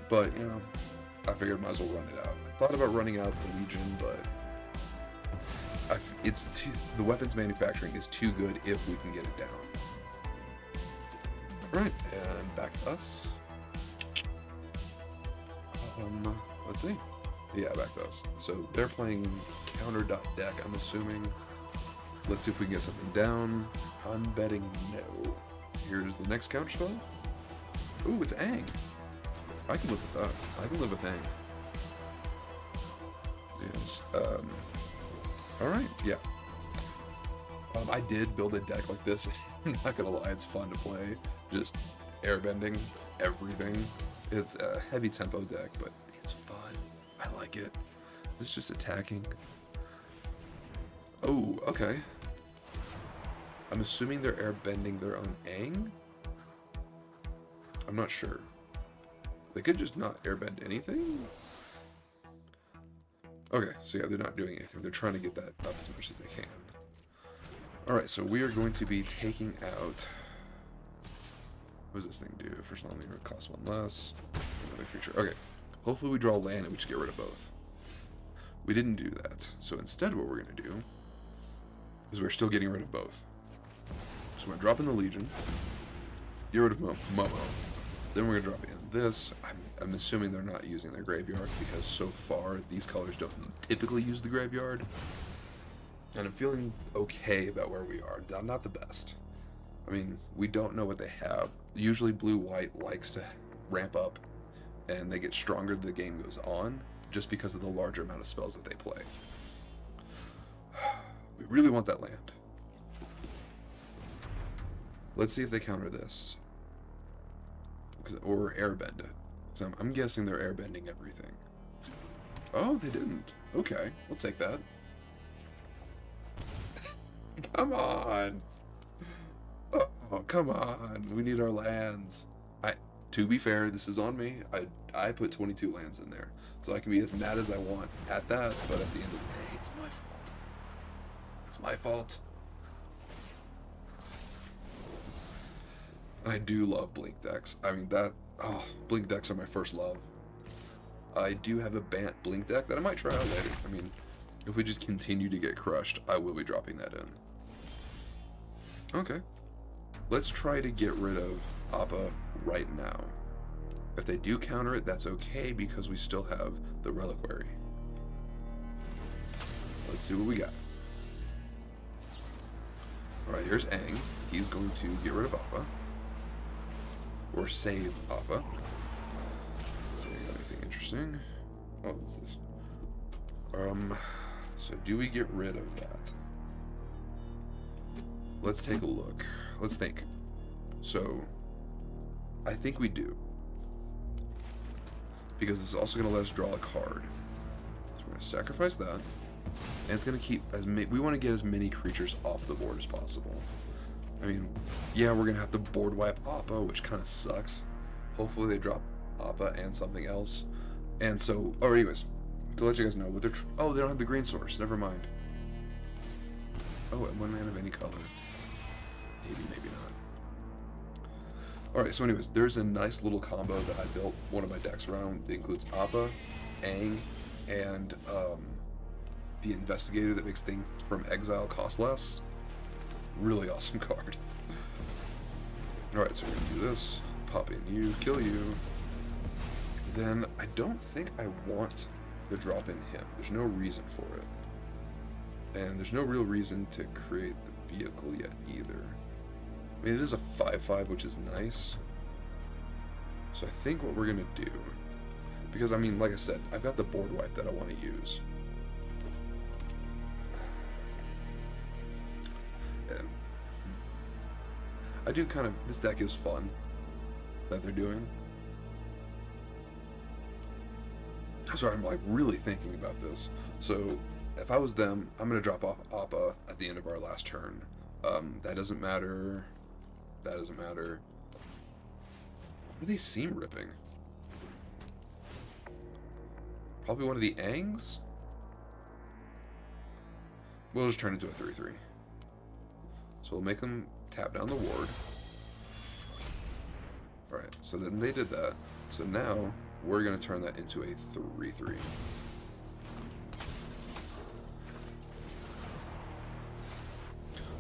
But, you know, I figured I might as well run it out. I thought about running out the Legion, but the weapons manufacturing is too good if we can get it down. Alright, and back to us. Let's see. Yeah, back to us. So they're playing counter deck, I'm assuming. Let's see if we can get something down. I'm betting no. Here's the next counter spell. Ooh, it's Aang. I can live with that. I can live with Aang. Yes. Alright, yeah. I did build a deck like this. I'm not gonna lie, it's fun to play. Just airbending everything. It's a heavy tempo deck, but it's fun. I like it. It's just attacking. Oh, okay. I'm assuming they're airbending their own Aang? I'm not sure. They could just not airbend anything? Okay, so yeah, they're not doing anything. They're trying to get that up as much as they can. Alright, so we are going to be taking out... What does this thing do? First land it costs one less. Another creature. Okay. Hopefully we draw land and we just get rid of both. We didn't do that. So instead what we're going to do is we're still getting rid of both. So we're going to drop in the Legion. Get rid of Momo. Then we're going to drop in this. I'm assuming they're not using their graveyard because so far these colors don't typically use the graveyard. And I'm feeling okay about where we are. I'm not the best. I mean, we don't know what they have. Usually blue-white likes to ramp up, and they get stronger as the game goes on, just because of the larger amount of spells that they play. We really want that land. Let's see if they counter this. Or airbend it. So I'm guessing they're airbending everything. Oh, they didn't. Okay, we'll take that. Come on! Oh, come on. We need our lands. To be fair, this is on me. I put 22 lands in there. So I can be as mad as I want at that, but at the end of the day, it's my fault. It's my fault. And I do love Blink decks. I mean, Blink decks are my first love. I do have a Bant Blink deck that I might try out later. I mean, if we just continue to get crushed, I will be dropping that in. Okay. Let's try to get rid of Appa right now. If they do counter it, that's okay because we still have the Reliquary. Let's see what we got. Alright, here's Aang. He's going to get rid of Appa. Or save Appa. So, anything interesting? Oh, what's this? So do we get rid of that? Let's take a look. Let's think. So, I think we do. Because it's also going to let us draw a card. So we're going to sacrifice that. And it's going to keep we want to get as many creatures off the board as possible. I mean, yeah, we're going to have to board wipe Appa, which kind of sucks. Hopefully they drop Appa and something else. And so, oh, anyways, to let you guys know, what they're oh, they don't have the green source. Never mind. Oh, and one man of any color. Maybe, maybe not. Alright, so anyways, there's a nice little combo that I built one of my decks around. It includes Appa, Aang, and the Investigator that makes things from exile cost less. Really awesome card. Alright, so we're going to do this. Pop in you, kill you. Then I don't think I want to drop in him. There's no reason for it. And there's no real reason to create the vehicle yet either. I mean, it is a 5/5, which is nice. So I think what we're going to do... Because, I mean, like I said, I've got the board wipe that I want to use. And I do kind of... This deck is fun that they're doing. Sorry, I'm like really thinking about this. So if I was them, I'm going to drop off Appa at the end of our last turn. That doesn't matter. That doesn't matter. What do they seem ripping? Probably one of the Aangs? We'll just turn into a 3/3. So we'll make them tap down the ward. Alright, so then they did that. So now we're going to turn that into a 3/3.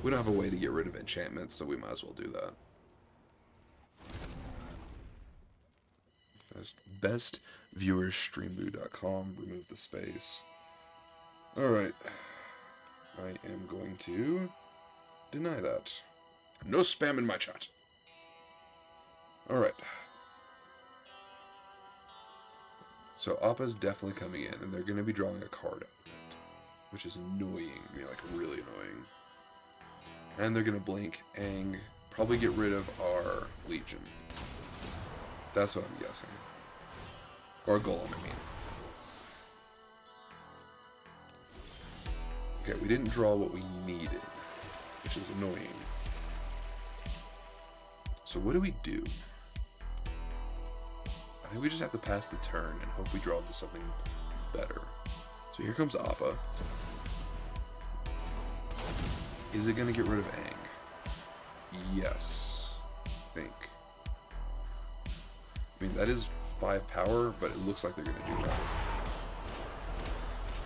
We don't have a way to get rid of enchantments, so we might as well do that. Bestviewersstreambo.com. Remove the space. Alright. I am going to deny that. No spam in my chat. Alright. So Appa's definitely coming in, and they're going to be drawing a card out of it. which is annoying me, like really annoying. And they're gonna blink Aang, probably get rid of our Legion. That's what I'm guessing. Or Golem, I mean. Okay, we didn't draw what we needed, which is annoying. So what do we do? I think we just have to pass the turn and hope we draw into something better. So here comes Appa. Is it going to get rid of Aang? Yes. I think. I mean, that is 5 power, but it looks like they're going to do that.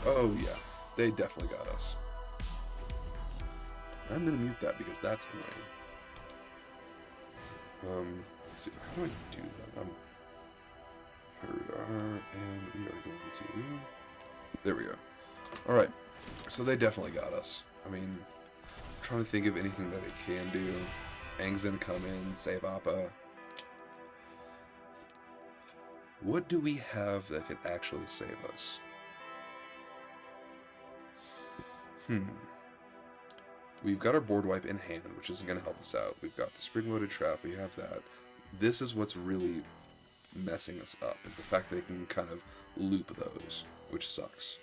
Oh, yeah. They definitely got us. I'm going to mute that because that's annoying. Let's see. How do I do that? Here we are, and we are going to... There we go. Alright. So they definitely got us. I mean, I'm trying to think of anything that they can do. Aang's gonna come in, save Appa. What do we have that can actually save us? We've got our board wipe in hand, which isn't going to help us out. We've got the spring-loaded trap, we have that. This is what's really messing us up, is the fact that they can kind of loop those, which sucks.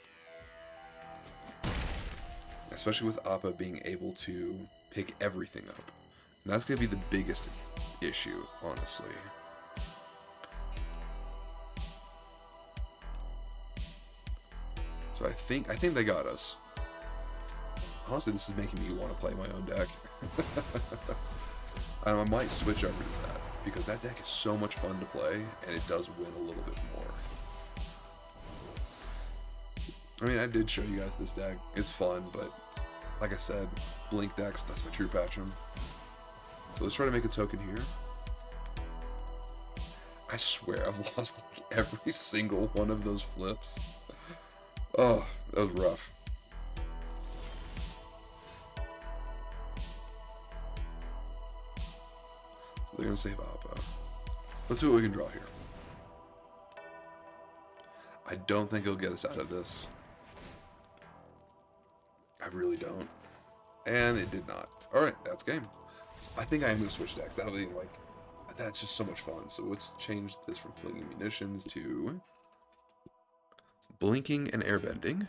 Especially with Appa being able to pick everything up. And that's going to be the biggest issue, honestly. So I think they got us. Honestly, this is making me want to play my own deck. I might switch over to that, because that deck is so much fun to play, and it does win a little bit more. I mean, I did show you guys this deck. It's fun, but like I said, Blink decks, that's my true passion. So let's try to make a token here. I swear I've lost like every single one of those flips. Oh, that was rough. So they're gonna save Appa. Let's see what we can draw here. I don't think it'll get us out of this. I really don't. And it did not. Alright, that's game. I think I am gonna switch decks. That'll be like, that's just so much fun. So let's change this from flinging munitions to blinking and airbending.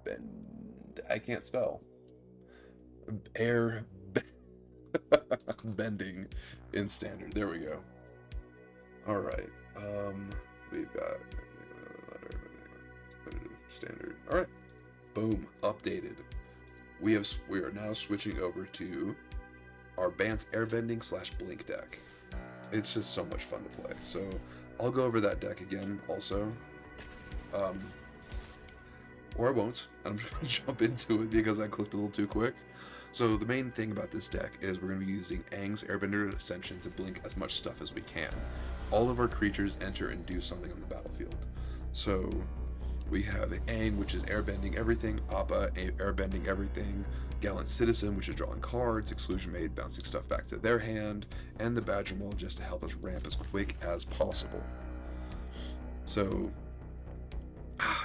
Bend. I can't spell. Bending in standard. There we go. Alright. We've got standard. Alright. Boom. Updated. We are now switching over to our Bant airbending / blink deck. It's just so much fun to play. So I'll go over that deck again also. Or I won't. I'm just going to jump into it because I clicked a little too quick. So the main thing about this deck is we're going to be using Aang's Airbender Ascension to blink as much stuff as we can. All of our creatures enter and do something on the battlefield. So we have Aang, which is airbending everything, Appa, airbending everything, Gallant Citizen, which is drawing cards, Exclusion Maid, bouncing stuff back to their hand, and the Badger Mole just to help us ramp as quick as possible. So,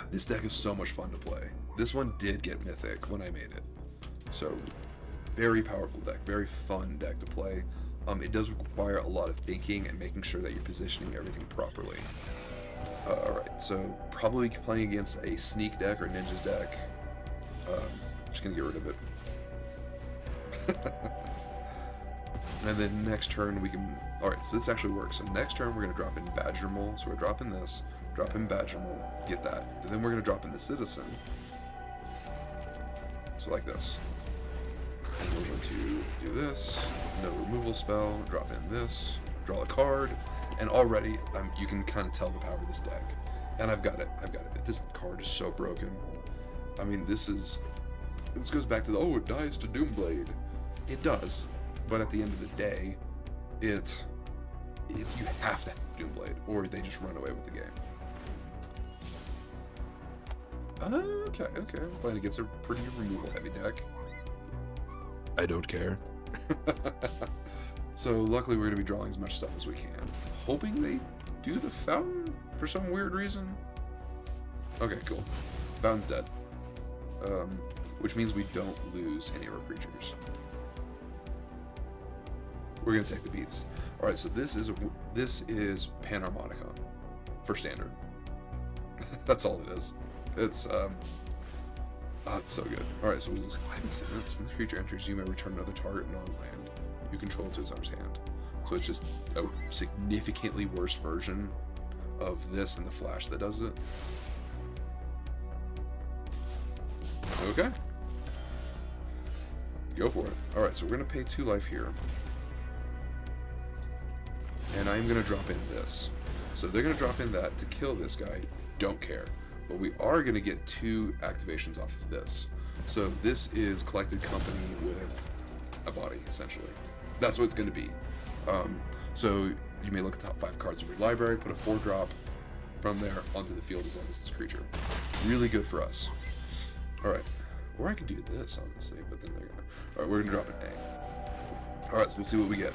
this deck is so much fun to play. This one did get Mythic when I made it. So, very powerful deck, very fun deck to play. It does require a lot of thinking and making sure that you're positioning everything properly. Alright, so probably playing against a Sneak deck or Ninjas deck. I'm just going to get rid of it. And then next turn we can... Alright, so this actually works. So next turn we're going to drop in Badger Mole. So we're dropping this, drop in Badger Mole, get that. And then we're going to drop in the Citizen. So like this. And we're going to do this, no removal spell, drop in this, draw a card, and already you can kind of tell the power of this deck. And I've got it. This card is so broken. I mean, this goes back to the, oh, it dies to Doomblade. It does, but at the end of the day, you have to have Doomblade, or they just run away with the game. Okay. I'm playing against a pretty removal-heavy deck. I don't care. So luckily we're going to be drawing as much stuff as we can. Hoping they do the Fountain for some weird reason. Okay, cool. Bound's dead. Which means we don't lose any of our creatures. We're gonna take the beats. All right, so this is Panharmonicon for standard. That's all it is. It's it's so good. All right, so what is this? When the creature enters, you may return another target non-land you control to its owner's hand. So it's just a significantly worse version of this and the Flash that does it. Okay. Go for it. Alright, so we're going to pay 2 life here. And I'm going to drop in this. So they're going to drop in that to kill this guy. Don't care. But we are going to get 2 activations off of this. So this is Collected Company with a body, essentially. That's what it's going to be. So you may look at the top 5 cards of your library, put a 4-drop from there onto the field as long as it's a creature. Really good for us. Alright. Or I could do this, honestly, but then they're gonna... Alright, we're gonna drop an A. Alright, so let's see what we get.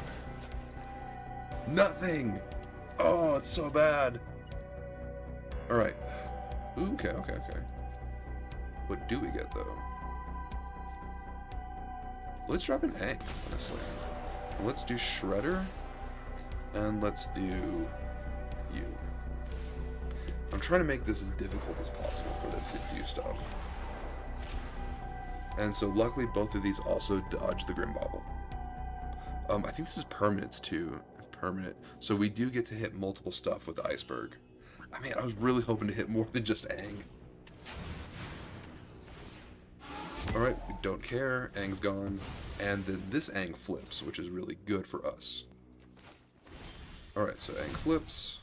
Nothing! Oh, it's so bad! Alright. Ooh, okay. What do we get, though? Let's drop an A, honestly. Let's do Shredder. And let's do you. I'm trying to make this as difficult as possible for them to do stuff. And so luckily both of these also dodge the Grim Bobble. I think this is permanents too. Permanent. So we do get to hit multiple stuff with the Iceberg. I mean, I was really hoping to hit more than just Aang. Alright, we don't care. Aang's gone. And then this Aang flips, which is really good for us. Alright, so Aang flips.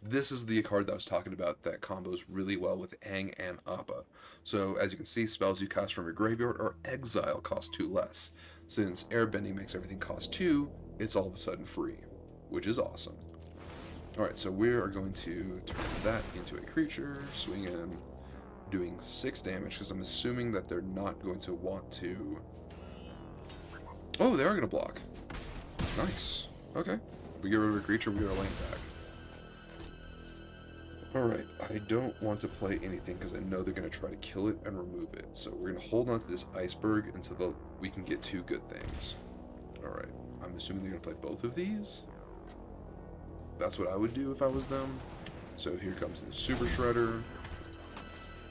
This is the card that I was talking about that combos really well with Aang and Appa. So, as you can see, spells you cast from your graveyard or exile cost 2 less. Since airbending makes everything cost 2, it's all of a sudden free, which is awesome. Alright, so we are going to turn that into a creature, swing in, doing 6 damage, because I'm assuming that they're not going to want to... Oh, they are going to block. Nice. Okay. We get rid of a creature, we get our land back. Alright, I don't want to play anything because I know they're going to try to kill it and remove it. So we're going to hold on to this Iceberg until we can get 2 good things. Alright, I'm assuming they're going to play both of these. That's what I would do if I was them. So here comes in Super Shredder.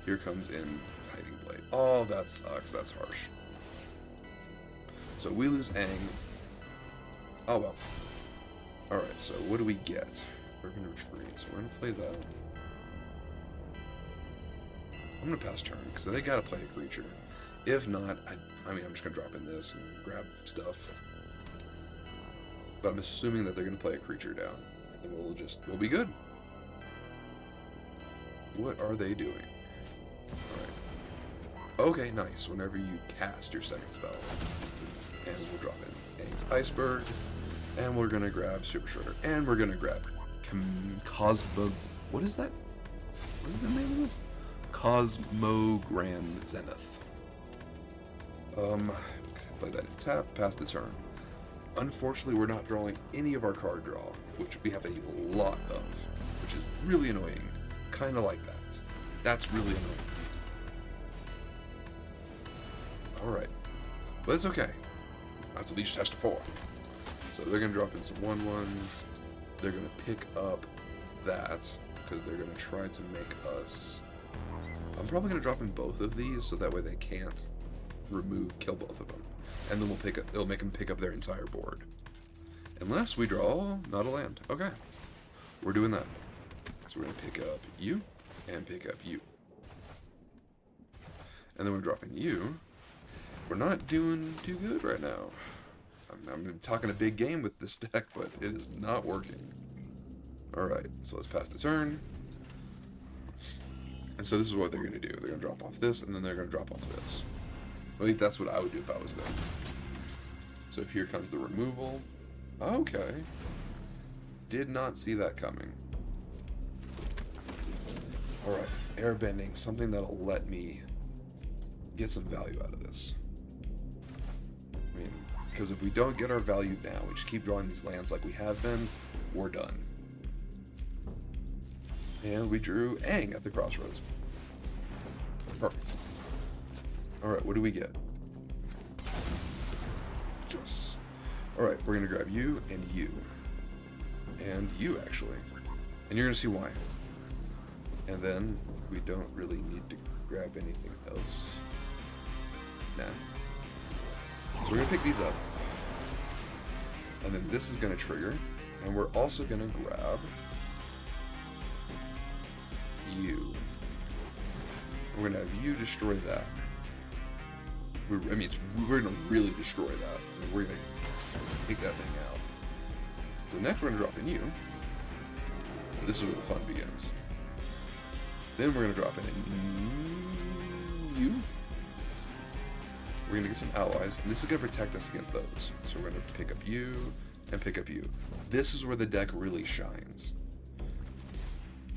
Here comes in Tithing Blade. Oh, that sucks. That's harsh. So we lose Aang. Oh well. Alright, so what do we get? We're going to retreat, so we're going to play that. I'm going to pass turn, because they got to play a creature. If not, I mean, I'm just going to drop in this and grab stuff. But I'm assuming that they're going to play a creature down. And we'll be good. What are they doing? Alright. Okay, nice. Whenever you cast your second spell. And we'll drop in Aang's Iceberg. And we're going to grab Super Shredder. And we're going to grab Cosmo... What is that? What is the name of this? Cosmogran Zenith. Play that in tap, pass the turn. Unfortunately, we're not drawing any of our card draw, which we have a lot of, which is really annoying. Kind of like that. That's really annoying. Alright. But it's okay. That's a Legion Extruder 4. So they're going to drop in some 1/1s. They're going to pick up that, because they're going to try to make us... I'm probably going to drop in both of these, so that way they can't kill both of them. And then it'll make them pick up their entire board. Unless we draw not a land. Okay. We're doing that. So we're going to pick up you, and pick up you. And then we're dropping you. We're not doing too good right now. I'm talking a big game with this deck, but it is not working. Alright, so let's pass the turn. And so this is what they're going to do. They're going to drop off this, and then they're going to drop off this. I think that's what I would do if I was them. So here comes the removal. Okay. Did not see that coming. Alright, airbending. Something that'll let me get some value out of this. I mean, because if we don't get our value now, we just keep drawing these lands like we have been, we're done. And we drew Aang at the crossroads. Perfect. Alright, what do we get? Yes. Alright, we're going to grab you and you. And you, actually. And you're going to see why. And then we don't really need to grab anything else. Nah. So we're going to pick these up. And then this is going to trigger. And we're also going to grab you. We're going to have you destroy that. We're going to really destroy that. I mean, we're going to take that thing out. So next we're going to drop in you. And this is where the fun begins. Then we're going to drop in you. We're going to get some allies. And this is going to protect us against those. So we're going to pick up you and pick up you. This is where the deck really shines.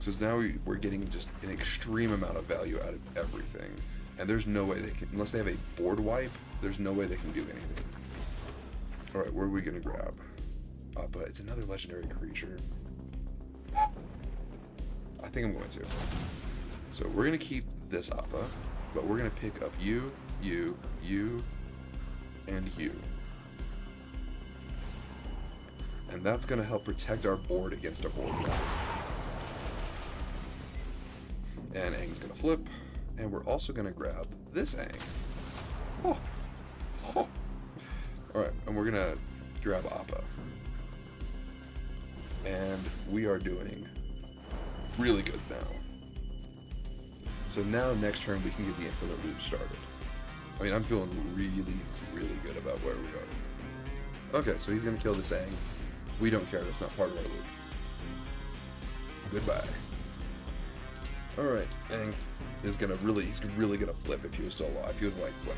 So now we're getting just an extreme amount of value out of everything. And there's no way they can, unless they have a board wipe, there's no way they can do anything. Alright, where are we going to grab? Appa, it's another legendary creature. I think I'm going to. So we're going to keep this Appa, but we're going to pick up you, you, you, and you. And that's going to help protect our board against a board wipe. And Aang's going to flip. And we're also going to grab this Aang. Oh. Oh. Alright, and we're going to grab Appa. And we are doing really good now. So now next turn we can get the infinite loop started. I mean, I'm feeling really, really good about where we are. Okay, so he's going to kill this Aang. We don't care, that's not part of our loop. Goodbye. Alright, Aang is he's really gonna flip if he was still alive. He was like, what?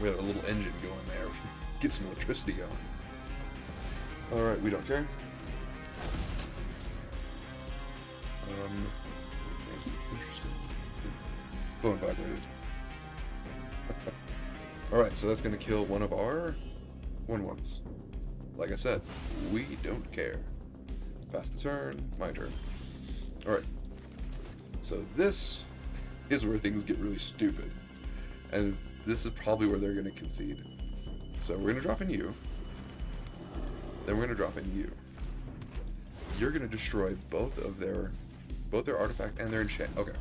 We had a little engine going there. Get some electricity going. Alright, we don't care. Interesting. Phone vibrated. Alright, so that's gonna kill one of our 1/1s. Like I said, we don't care. Pass the turn, my turn. Alright. So this is where things get really stupid. And this is probably where they're going to concede. So we're going to drop in you. Then we're going to drop in you. You're going to destroy both their artifact and their enchant. Okay.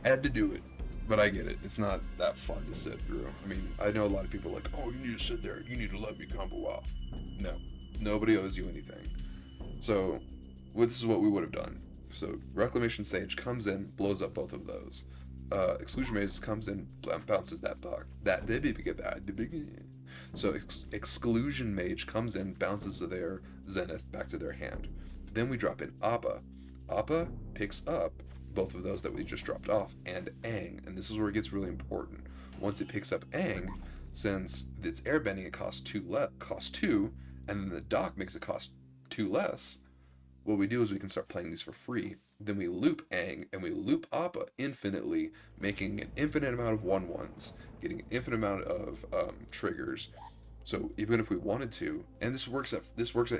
I had to do it, but I get it. It's not that fun to sit through. I mean, I know a lot of people are like, oh, you need to sit there. You need to let me combo off. No. Nobody owes you anything. So this is what we would have done. So Reclamation Sage comes in, blows up both of those. Exclusion Mage comes in, bounces that buck. So Exclusion Mage comes in, bounces their Zenith back to their hand. Then we drop in Appa. Appa picks up both of those that we just dropped off and Aang, and this is where it gets really important. Once it picks up Aang, since it's airbending, it costs two, and then the dock makes it cost 2 less. What we do is we can start playing these for free. Then we loop Aang and we loop Appa infinitely, making an infinite amount of 1/1s, getting an infinite amount of triggers. So even if we wanted to, and this works at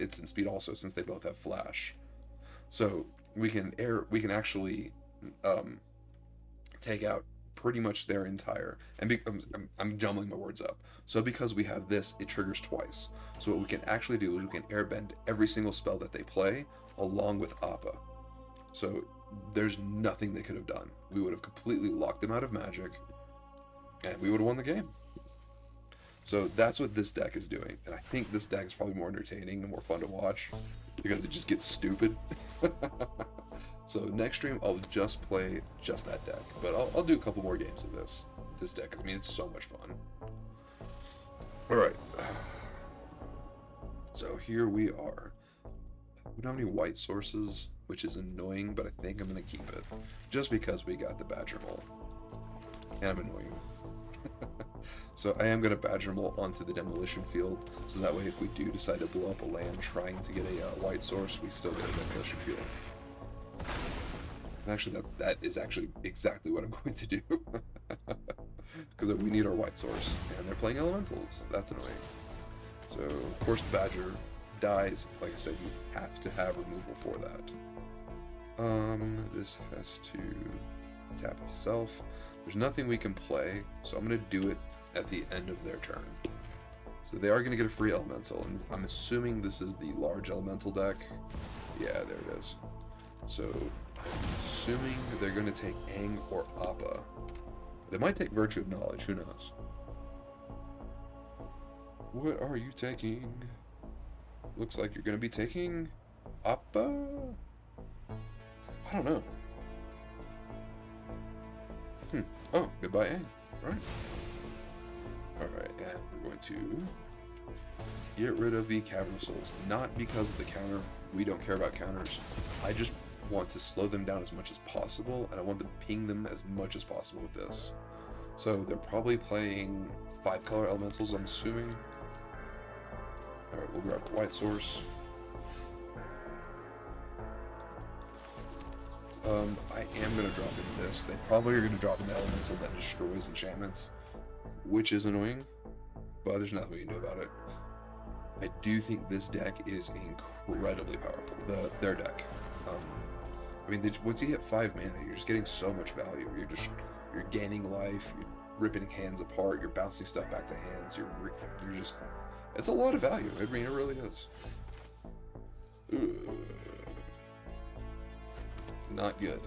instant speed also, since they both have flash. So we can actually take out pretty much their entire, and I'm jumbling my words up. So because we have this, it triggers twice. So what we can actually do is we can airbend every single spell that they play along with Appa. So there's nothing they could have done. We would have completely locked them out of magic, and we would have won the game. So that's what this deck is doing, and I think this deck is probably more entertaining and more fun to watch because it just gets stupid. So next stream I'll just play just that deck, but I'll do a couple more games of this deck. I mean, it's so much fun. All right, so here we are. We don't have any white sources, which is annoying, but I think I'm gonna keep it just because we got the Badger Mole, and I'm annoying. So I am gonna Badger Mole onto the demolition field, so that way if we do decide to blow up a land trying to get a white source, we still get a demolition field. And actually, that is actually exactly what I'm going to do. Because we need our white source. And they're playing elementals. That's annoying. So, of course, the Badger dies. Like I said, you have to have removal for that. This has to tap itself. There's nothing we can play, so I'm gonna do it at the end of their turn. So they are gonna get a free elemental, and I'm assuming this is the large elemental deck. Yeah, there it is. So I'm assuming they're gonna take Aang or Appa. They might take Virtue of Knowledge, who knows? What are you taking? Looks like you're gonna be taking Appa? I don't know. Oh, goodbye, Aang. Right. Alright, and we're going to get rid of the Cavern of Souls. Not because of the counter. We don't care about counters. I just want to slow them down as much as possible, and I want to ping them as much as possible with this. So they're probably playing 5-color elementals, I'm assuming. Alright, we'll grab the White Source. I am going to drop in this. They probably are going to drop an elemental that destroys enchantments, which is annoying, but there's nothing we can do about it. I do think this deck is incredibly powerful. Their deck. I mean, once you hit 5 mana, you're just getting so much value. You're gaining life. You're ripping hands apart. You're bouncing stuff back to hands. You're just. It's a lot of value. I mean, it really is. Not good.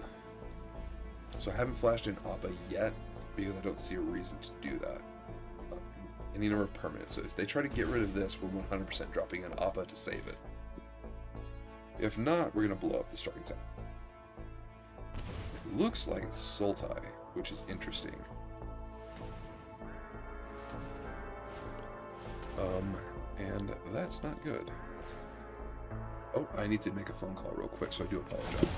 So I haven't flashed in Appa yet because I don't see a reason to do that. Any number of permanents. So if they try to get rid of this, we're 100% dropping in Appa to save it. If not, we're going to blow up the starting tap. It looks like it's Sultai, which is interesting. And that's not good. Oh, I need to make a phone call real quick, so I do apologize.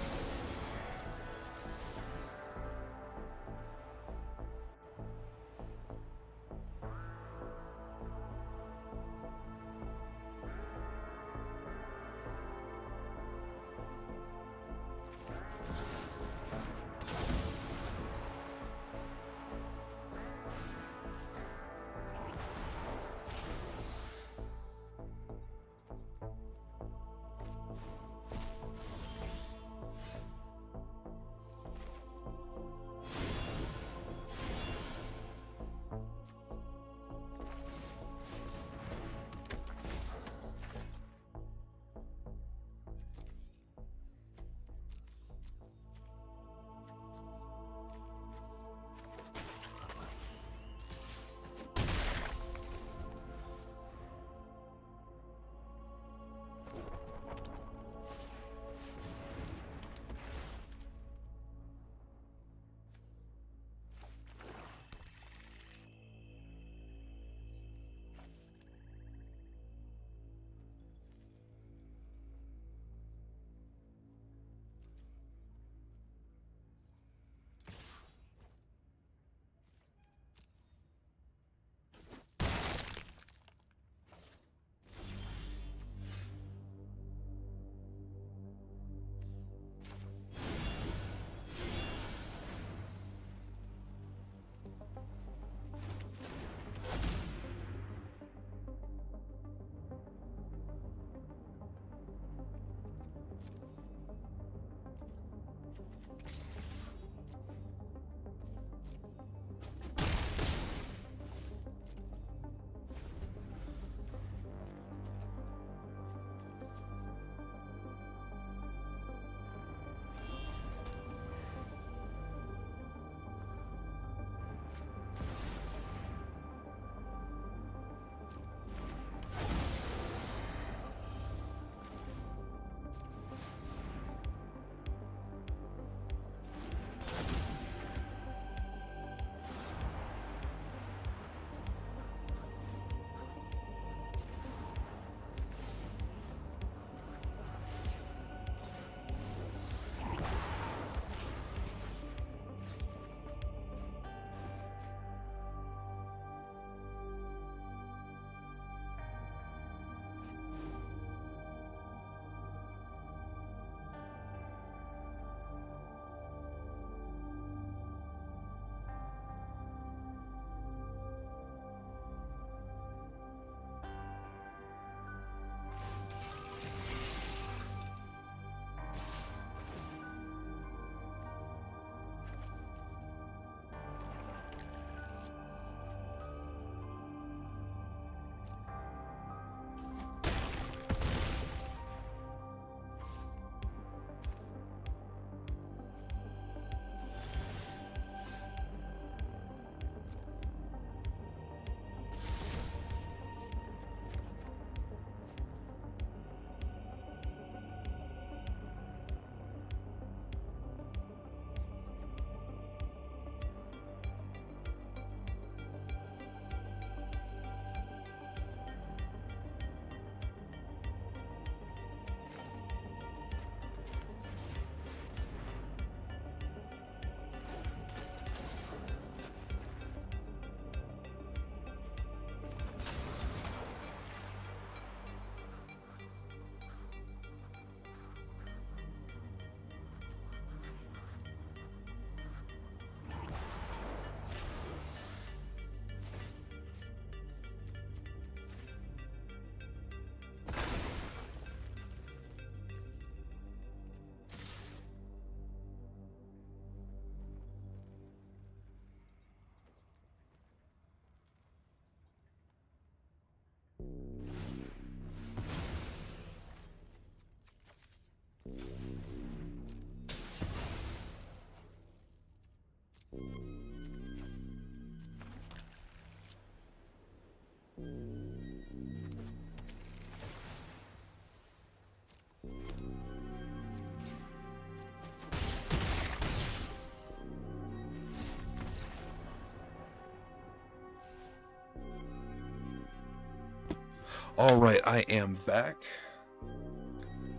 Alright, I am back.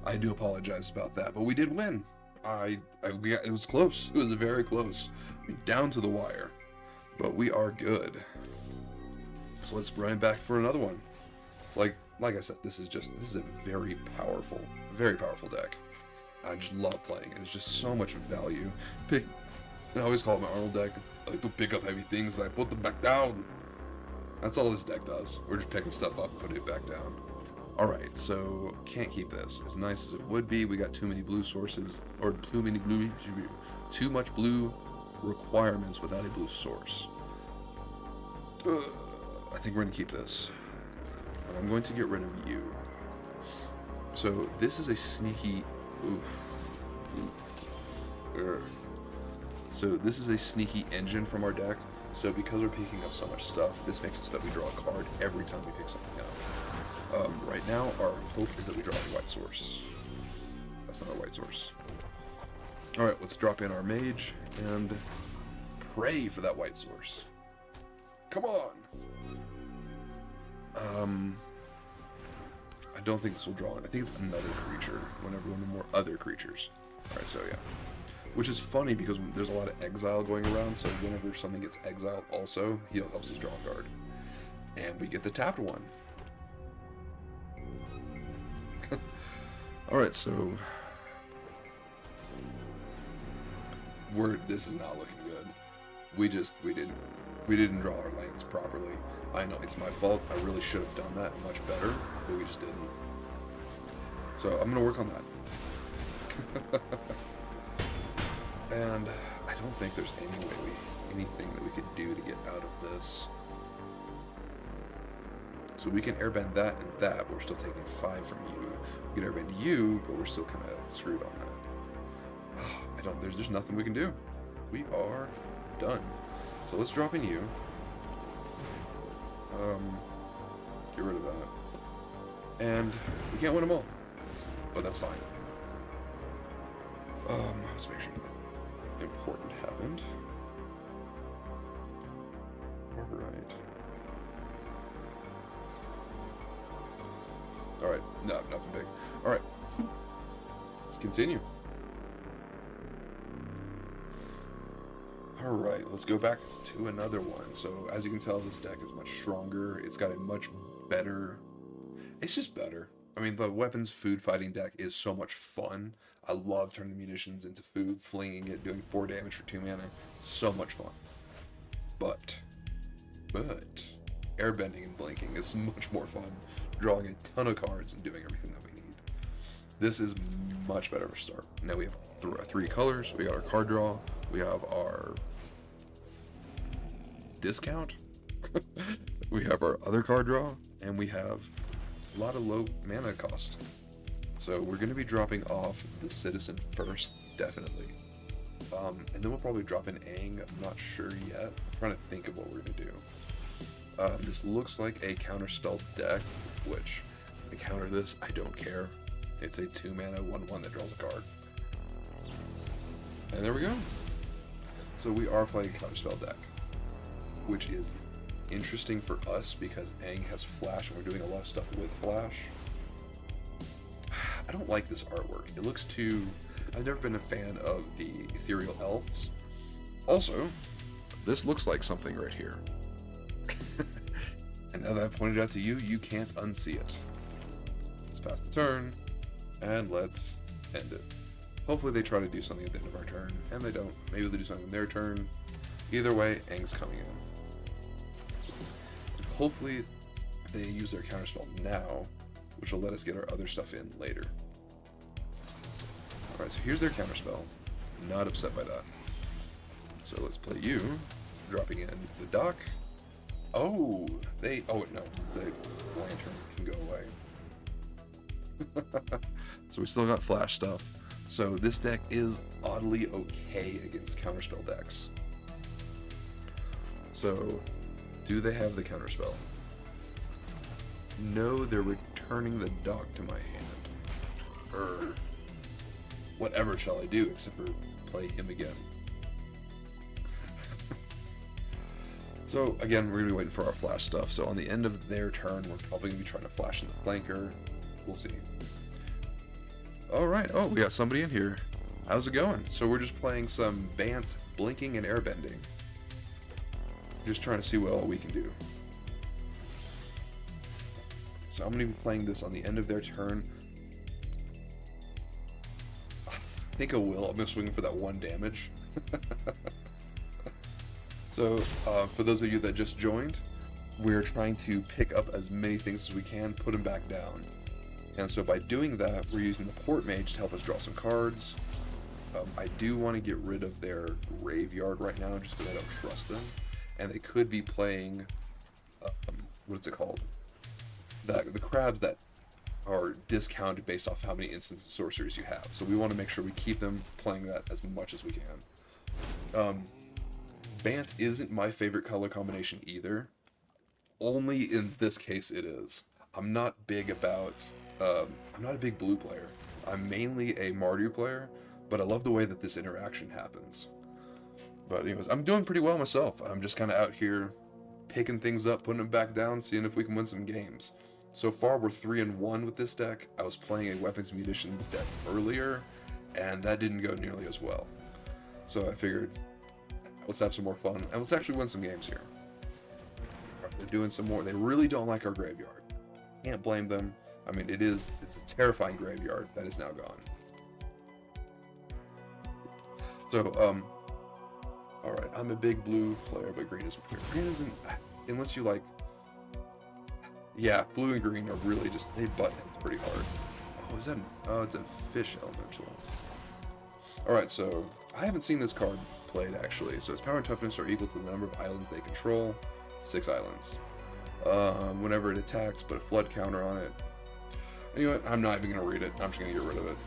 I do apologize about that, but we did win. It was close. It was very close. I mean, down to the wire. But we are good. So let's run back for another one. Like I said, this is a very powerful deck. I just love playing it. It's just so much value. I always call it my Arnold deck. I like to pick up heavy things and I put them back down. That's all this deck does. We're just picking stuff up and putting it back down. Alright, so can't keep this. As nice as it would be, we got too many blue sources, or too much blue requirements without a blue source. I think we're going to keep this. And I'm going to get rid of you. So this is a sneaky... So this is a sneaky engine from our deck. So because we're picking up so much stuff, this makes it so that we draw a card every time we pick something up. Right now, our hope is that we draw a white source. That's not a white source. Alright, let's drop in our mage and pray for that white source. Come on! I don't think this will draw in. I think it's another creature whenever one or more other creatures. Alright, so yeah. Which is funny because there's a lot of exile going around, so whenever something gets exiled also, he helps us draw a card. And we get the tapped one. Alright, so... This is not looking good. We didn't draw our lands properly. I know, it's my fault. I really should have done that much better, but we just didn't. So, I'm gonna work on that. And I don't think there's anything that we could do to get out of this. So we can airbend that and that, but we're still taking 5 from you. We can airbend you, but we're still kind of screwed on that. Oh, there's just nothing we can do. We are done. So let's drop in you. Get rid of that. And we can't win them all, but that's fine. Let's make sure nothing important happened. Alright. Alright, no, nothing big. Alright. Let's continue. Alright, let's go back to another one. So, as you can tell, this deck is much stronger. It's got a much better... It's just better. I mean, the weapons food fighting deck is so much fun. I love turning munitions into food, flinging it, doing 4 damage for 2 mana. So much fun. But, airbending and blinking is much more fun. Drawing a ton of cards and doing everything that we need. This is much better of a start. Now we have 3 colors. We got our card draw. We have our discount. We have our other card draw. And we have a lot of low mana cost. So we're going to be dropping off the Citizen first, definitely. And then we'll probably drop in Aang. I'm not sure yet. I'm trying to think of what we're going to do. This looks like a counterspell deck, which to counter this, I don't care. It's a 2 mana 1/1 that draws a card. And there we go. So we are playing a counterspell deck, which is interesting for us because Aang has Flash and we're doing a lot of stuff with Flash. I don't like this artwork. It looks too... I've never been a fan of the ethereal elves. Also, this looks like something right here. And now that I've pointed it out to you, you can't unsee it. Let's pass the turn, and let's end it. Hopefully they try to do something at the end of our turn, and they don't. Maybe they do something in their turn. Either way, Aang's coming in. Hopefully they use their counterspell now, which will let us get our other stuff in later. Alright, so here's their counterspell. Not upset by that. So let's play you, dropping in the dock. Oh, oh no, the lantern can go away. So we still got Flash stuff. So this deck is oddly okay against counterspell decks. So, do they have the counterspell? No, they're returning the dock to my hand. Whatever shall I do except for play him again? So again, we're gonna be waiting for our flash stuff. So on the end of their turn, we're probably gonna be trying to flash in the flanker. We'll see. All right. Oh, we got somebody in here. How's it going? So we're just playing some Bant Blinking and Airbending. Just trying to see what all we can do. So I'm gonna be playing this on the end of their turn. I think I will. I'm just swinging for that 1 damage. So, for those of you that just joined, we're trying to pick up as many things as we can, put them back down. And so by doing that, we're using the Port-Mage to help us draw some cards. I do want to get rid of their graveyard right now, just because I don't trust them. And they could be playing, what's it called? The crabs that are discounted based off how many instants of sorceries you have. So we want to make sure we keep them playing that as much as we can. Bant isn't my favorite color combination either. Only in this case it is. I'm not big about, I'm not a big blue player. I'm mainly a Mardu player, but I love the way that this interaction happens. But anyways, I'm doing pretty well myself. I'm just kind of out here picking things up, putting them back down, seeing if we can win some games. So far, we're 3-1 with this deck. I was playing a Weapons and Munitions deck earlier, and that didn't go nearly as well. So I figured, let's have some more fun, and let's actually win some games here. Right, they're doing some more. They really don't like our graveyard. Can't blame them. I mean, it's a terrifying graveyard that is now gone. So, alright, I'm a big blue player, but green isn't, unless you like, yeah, blue and green are really just, they butt heads pretty hard. Oh, is that, oh, it's a fish elemental. Alright, so, I haven't seen this card played, actually. So its power and toughness are equal to the number of islands they control. 6 islands. Whenever it attacks, put a flood counter on it. Anyway, I'm not even going to read it. I'm just going to get rid of it.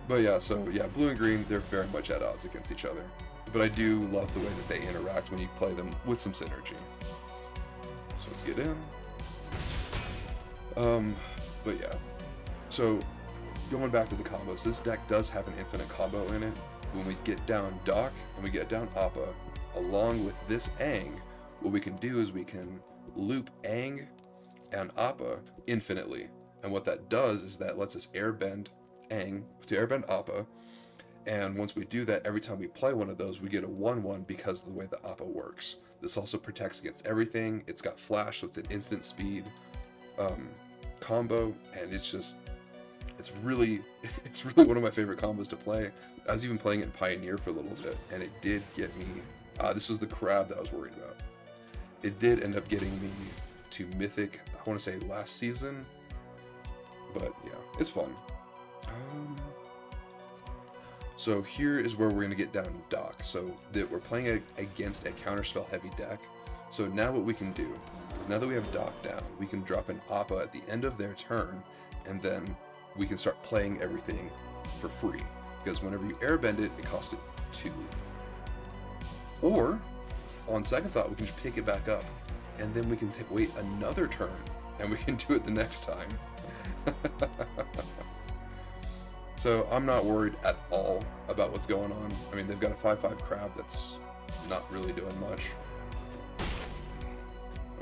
But yeah, so yeah, blue and green, they're very much at odds against each other. But I do love the way that they interact when you play them with some synergy. So let's get in. But yeah. So, going back to the combos, this deck does have an infinite combo in it. When we get down Doc and we get down Appa, along with this Aang, what we can do is we can loop Aang and Appa infinitely. And what that does is that lets us airbend Aang to airbend Appa. And once we do that, every time we play one of those, we get a 1/1 because of the way the Appa works. This also protects against everything. It's got flash, so it's an instant speed combo, and it's really one of my favorite combos to play. I was even playing it in Pioneer for a little bit, and it did get me, this was the crab that I was worried about. It did end up getting me to Mythic, I want to say last season, but yeah, it's fun. So here is where we're going to get down Doc. So that we're playing against a counterspell heavy deck. So now what we can do is, now that we have Doc down, we can drop an Appa at the end of their turn, and then we can start playing everything for free. Because whenever you airbend it, it costs it 2. Or, on second thought, we can just pick it back up, and then we can wait another turn, and we can do it the next time. So I'm not worried at all about what's going on. I mean, they've got a 5/5 crab that's not really doing much.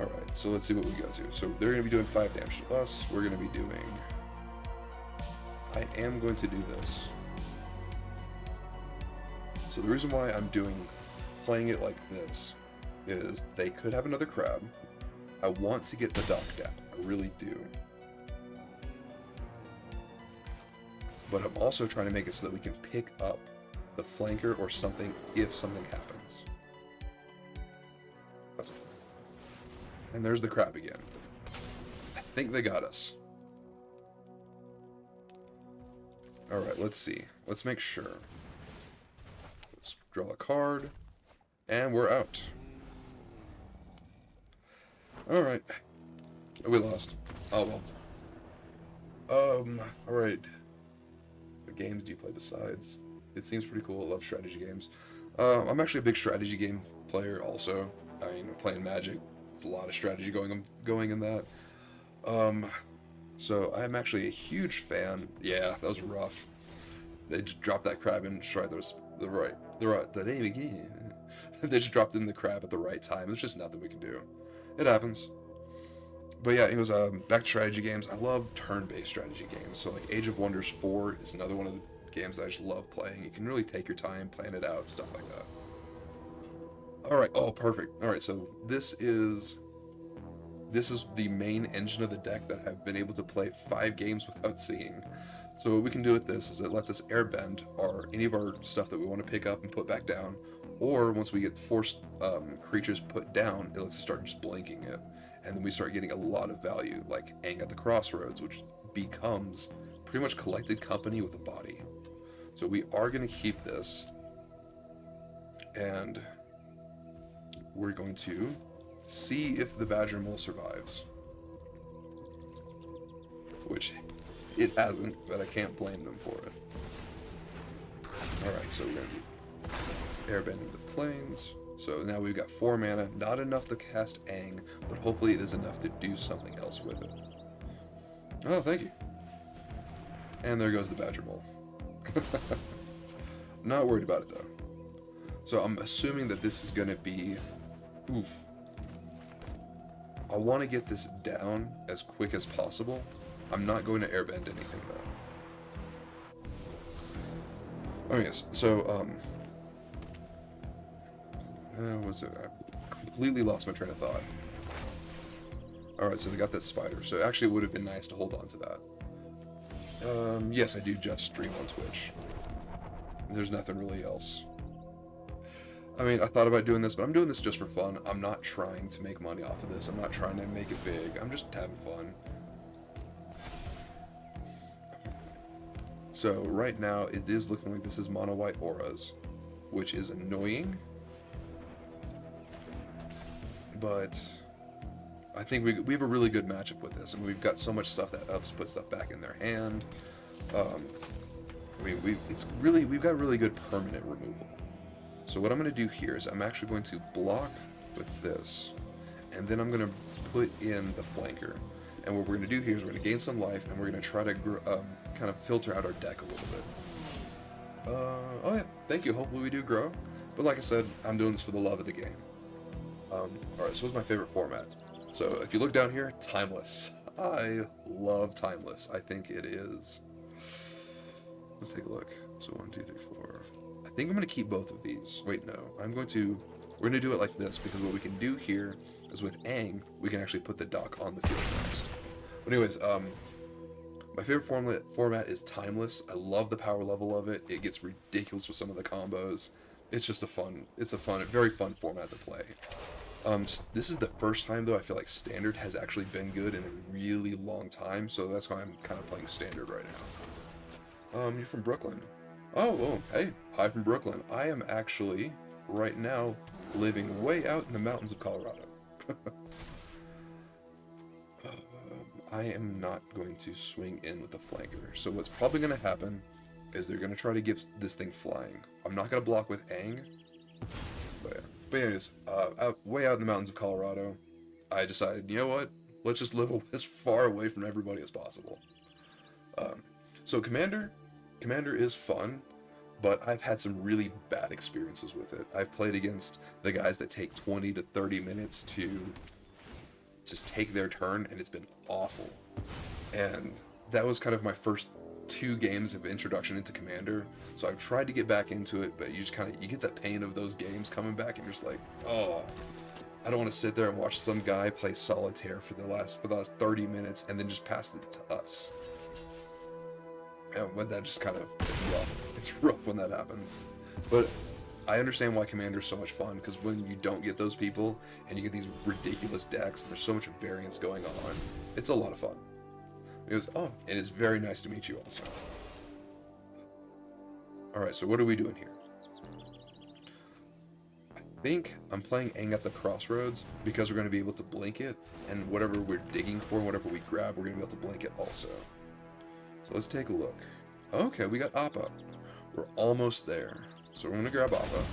Alright, so let's see what we go to. So they're going to be doing 5 damage to us. We're going to be doing... I am going to do this. So the reason why I'm playing it like this is they could have another crab. I want to get the Doc down. I really do. But I'm also trying to make it so that we can pick up the flanker or something if something happens. And there's the crab again. I think they got us. Alright, let's see. Let's make sure. Let's draw a card. And we're out. Alright. Oh, we lost. Oh well. Alright. What games do you play besides? It seems pretty cool. I love strategy games. I'm actually a big strategy game player also. I mean, I'm playing Magic. There's a lot of strategy going in that. So I'm actually a huge fan. Yeah, that was rough. They just dropped that crab and tried the name again. They just dropped in the crab at the right time. There's just nothing we can do. It happens. But yeah, it was back to strategy games. I love turn-based strategy games. So like Age of Wonders 4 is another one of the games that I just love playing. You can really take your time, plan it out, stuff like that. All right. Oh, perfect. All right. So this is the main engine of the deck that I've been able to play 5 games without seeing. So what we can do with this is it lets us airbend any of our stuff that we want to pick up and put back down, or once we get forced creatures put down, it lets us start just blinking it, and then we start getting a lot of value, like Aang at the Crossroads, which becomes pretty much collected company with a body. So we are going to keep this, and we're going to see if the Badger Mole survives. Which it hasn't, but I can't blame them for it. Alright, so we're going to be airbending the plains. So now we've got 4 mana, not enough to cast Aang, but hopefully it is enough to do something else with it. Oh, thank you. And there goes the Badger Mole. Not worried about it though. So I'm assuming that this is going to be... Oof. I want to get this down as quick as possible. I'm not going to airbend anything though. Oh yes, so what's it? I completely lost my train of thought. Alright, so they got that spider. So actually it would have been nice to hold on to that. Yes, I do just stream on Twitch. There's nothing really else. I mean, I thought about doing this, but I'm doing this just for fun. I'm not trying to make money off of this. I'm not trying to make it big. I'm just having fun. So right now, it is looking like this is mono white auras, which is annoying. But I think we have a really good matchup with this, and we've got so much stuff that helps put stuff back in their hand. We've got really good permanent removal. So what I'm going to do here is I'm actually going to block with this, and then I'm going to put in the flanker. And what we're going to do here is we're going to gain some life, and we're going to try to kind of filter out our deck a little bit. Oh yeah, thank you. Hopefully we do grow. But like I said, I'm doing this for the love of the game. Alright, so what's my favorite format? So if you look down here, Timeless. I love Timeless. I think it is... Let's take a look. So 1, 2, 3, 4... I think I'm going to keep both of these. Wait, no. We're going to do it like this, because what we can do here is with Aang, we can actually put the dock on the field next. But anyways, my favorite format is Timeless. I love the power level of it. It gets ridiculous with some of the combos. It's just a very fun format to play. This is the first time, though, I feel like Standard has actually been good in a really long time, so that's why I'm kind of playing Standard right now. You're from Brooklyn. Oh, hey, hi from Brooklyn. I am actually, right now, living way out in the mountains of Colorado. I am not going to swing in with the flanker. So what's probably going to happen is they're going to try to give this thing flying. I'm not going to block with Aang. But yeah. But anyways, way out in the mountains of Colorado, I decided, you know what? Let's just live as far away from everybody as possible. So Commander is fun, but I've had some really bad experiences with it. I've played against the guys that take 20 to 30 minutes to just take their turn, and it's been awful. And that was kind of my first 2 games of introduction into Commander, so I've tried to get back into it, but you get the pain of those games coming back, and you're just like, oh, I don't want to sit there and watch some guy play solitaire for the last 30 minutes and then just pass it to us. And when that just kind of, it's rough. It's rough when that happens. But I understand why Commander is so much fun, because when you don't get those people, and you get these ridiculous decks, and there's so much variance going on, it's a lot of fun. It is very nice to meet you also. Alright, so what are we doing here? I think I'm playing Aang at the Crossroads, because we're going to be able to blink it, and whatever we're digging for, whatever we grab, we're going to be able to blink it also. So let's take a look. Okay, we got Appa. We're almost there. So we're going to grab Appa.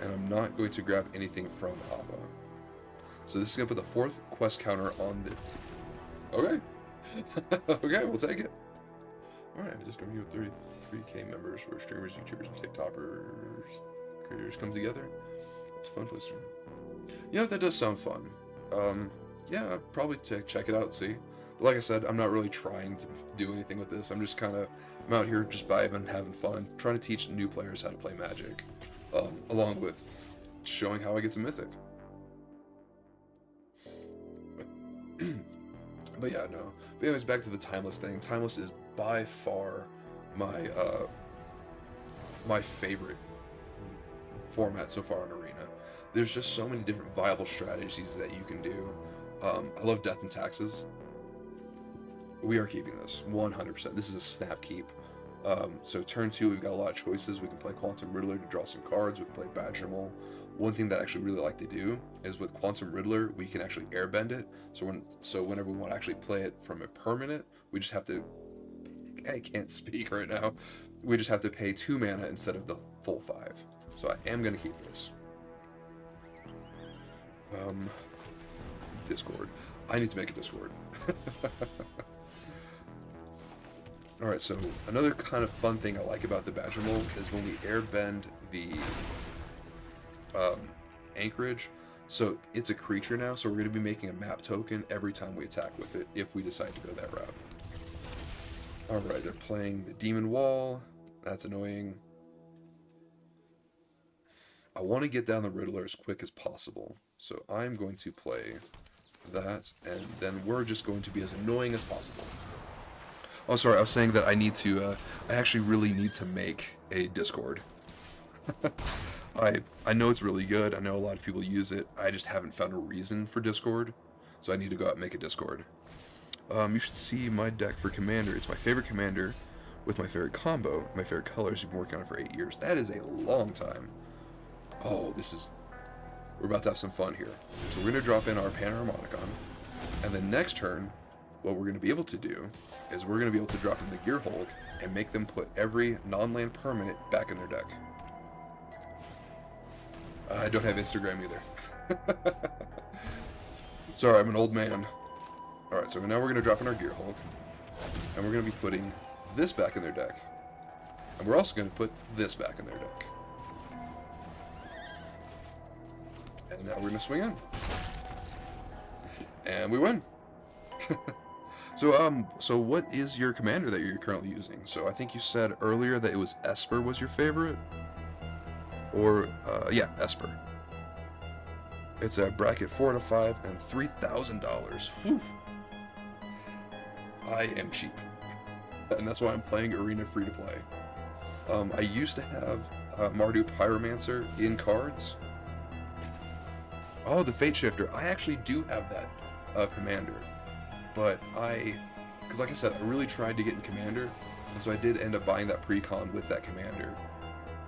And I'm not going to grab anything from Appa. So this is going to put the 4th quest counter on the... Okay. Okay, we'll take it. Alright, just going to give 33k members. We're streamers, YouTubers, and TikTokers. creatures come together. It's a fun place to... Yeah, that does sound fun. Yeah, I'd probably check it out, see. But like I said, I'm not really trying to do anything with this. I'm just kind of... I'm out here just vibing, having fun, trying to teach new players how to play Magic. Along with showing how I get to Mythic. But yeah, no. But anyways, back to the Timeless thing. Timeless is by far my my favorite format so far in Arena. There's just so many different viable strategies that you can do. I love Death and Taxes. We are keeping this 100%. This is a snap keep. So turn 2, we've got a lot of choices. We can play Quantum Riddler to draw some cards. We can play Badger Mole. One thing that I actually really like to do is with Quantum Riddler, we can actually airbend it. So whenever we want to actually play it from a permanent, we just have to... I can't speak right now. We just have to pay 2 mana instead of the full 5. So I am going to keep this. Discord. I need to make a Discord. Alright, so another kind of fun thing I like about the Badger Mole is when we airbend the anchorage. So it's a creature now, so we're going to be making a map token every time we attack with it if we decide to go that route. Alright, they're playing the Demon Wall. That's annoying. I want to get down the Riddler as quick as possible, so I'm going to play that, and then we're just going to be as annoying as possible. Oh, sorry, I was saying that I need to, I actually really need to make a Discord. I know it's really good, I know a lot of people use it, I just haven't found a reason for Discord, so I need to go out and make a Discord. You should see my deck for Commander. It's my favorite Commander with my favorite combo, my favorite colors. You've been working on it for 8 years. That is a long time. Oh, we're about to have some fun here. So we're going to drop in our Panharmonicon, and then next turn, what we're going to be able to do is we're going to be able to drop in the Gear Hulk and make them put every non-land permanent back in their deck. I don't have Instagram either. Sorry, I'm an old man. Alright, so now we're going to drop in our Gear Hulk, and we're going to be putting this back in their deck. And we're also going to put this back in their deck. And now we're going to swing in. And we win. So what is your commander that you're currently using? So I think you said earlier that it was Esper was your favorite? Or, yeah, Esper. It's a bracket 4 to 5 and $3,000. Whew. I am cheap. And that's why I'm playing Arena free to play. I used to have Mardu Pyromancer in cards. Oh, the Fate Shifter. I actually do have that commander. But because like I said, I really tried to get in Commander, and so I did end up buying that precon with that commander.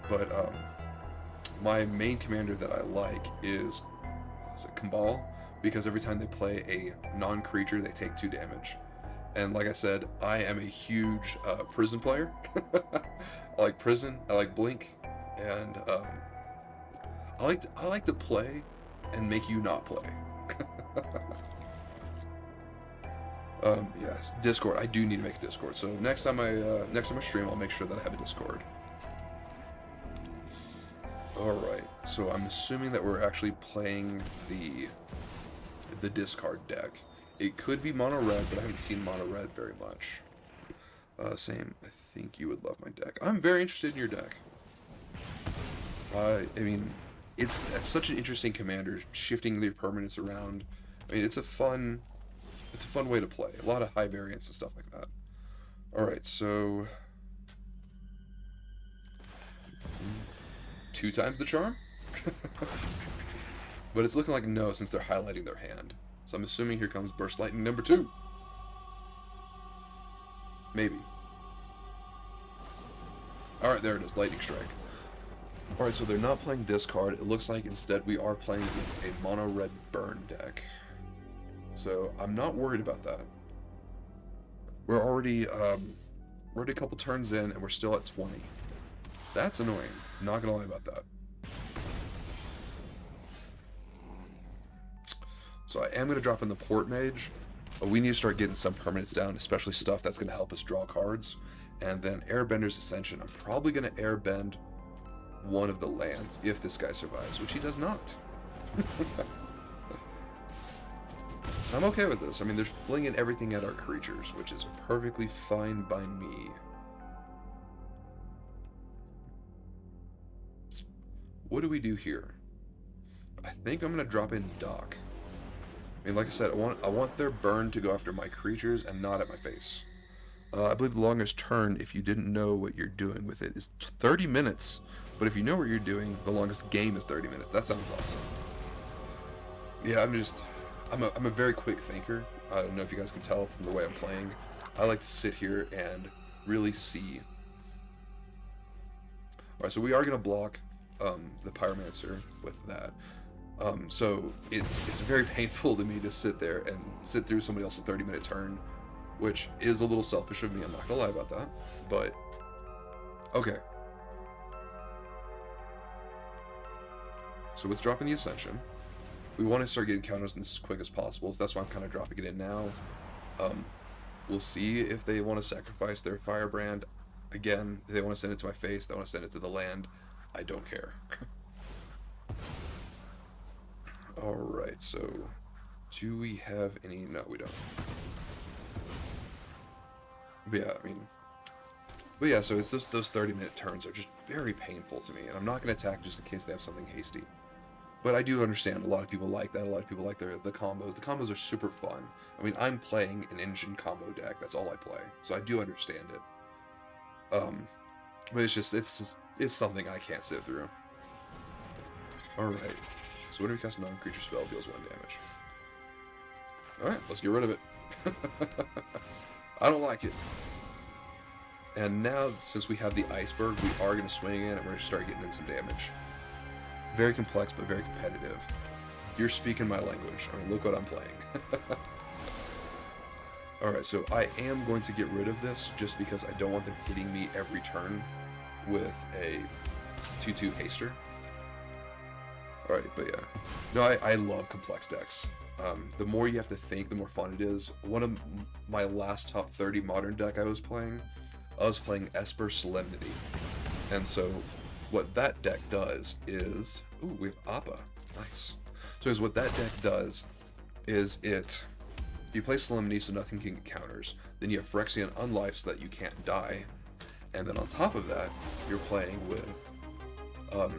But my main commander that I like is Kambal, because every time they play a non-creature, they take 2 damage. And like I said, I am a huge Prison player. I like Prison, I like Blink, and I like to play and make you not play. Yes, Discord. I do need to make a Discord. So next time I stream, I'll make sure that I have a Discord. Alright, so I'm assuming that we're actually playing the discard deck. It could be mono red, but I haven't seen mono red very much. Same. I think you would love my deck. I'm very interested in your deck. I mean, it's such an interesting commander, shifting the permanents around. I mean, it's a fun way to play. A lot of high variance and stuff like that. Alright, so 2 times the charm? But it's looking like no, since they're highlighting their hand. So I'm assuming here comes Burst Lightning number 2. Maybe. Alright, there it is, Lightning Strike. Alright, so they're not playing discard. It looks like instead we are playing against a mono-red burn deck. So I'm not worried about that. We're already a couple turns in and we're still at 20. That's annoying. Not gonna lie about that. So I am gonna drop in the Port-Mage. But we need to start getting some permanents down, especially stuff that's gonna help us draw cards. And then Airbenders Ascension. I'm probably gonna airbend one of the lands if this guy survives, which he does not. I'm okay with this. I mean, they're flinging everything at our creatures, which is perfectly fine by me. What do we do here? I think I'm gonna drop in Dock. I mean, like I said, I want their burn to go after my creatures and not at my face. I believe the longest turn, if you didn't know what you're doing with it, is 30 minutes. But if you know what you're doing, the longest game is 30 minutes. That sounds awesome. Yeah, I'm a very quick thinker. I don't know if you guys can tell from the way I'm playing. I like to sit here and really see. Alright, so we are going to block the Pyromancer with that. So it's very painful to me to sit there and sit through somebody else's 30-minute turn, which is a little selfish of me, I'm not going to lie about that. But, okay. So it's dropping the Ascension. We want to start getting counters in as quick as possible, so that's why I'm kind of dropping it in now. We'll see if they want to sacrifice their Firebrand. Again, if they want to send it to my face, they want to send it to the land. I don't care. Alright, so do we have any? No, we don't. But yeah, I mean, but yeah, so it's those 30-minute turns are just very painful to me, and I'm not going to attack just in case they have something hasty. But I do understand a lot of people like that. A lot of people like the combos. The combos are super fun. I mean, I'm playing an engine combo deck. That's all I play, so I do understand it. But it's something I can't sit through. All right. So when we cast a non-creature spell, deals 1 damage. All right, let's get rid of it. I don't like it. And now, since we have the Iceberg, we are going to swing in and we're going to start getting in some damage. Very complex, but very competitive. You're speaking my language. I mean, look what I'm playing. Alright, so I am going to get rid of this just because I don't want them hitting me every turn with a 2/2 haster. Alright, but yeah. No, I love complex decks. The more you have to think, the more fun it is. One of my last top 30 modern deck I was playing Esper Solemnity. And so what that deck does is... Ooh, we have Appa. Nice. So what that deck does is you play Solemnity so nothing can get counters. Then you have Phyrexian Unlife so that you can't die. And then on top of that, you're playing with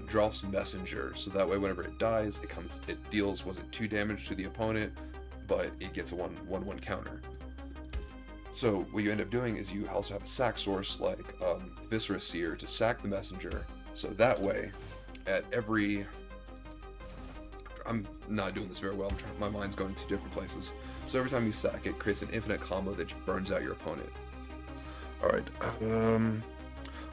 Draughts Messenger, so that way whenever it dies, it deals, was it 2 damage to the opponent, but it gets a 1/1 counter. So what you end up doing is you also have a sack source like Viscera Seer to sack the messenger, so that way at every... I'm not doing this very well, my mind's going to different places. So every time you sack it, creates an infinite combo that burns out your opponent. Alright,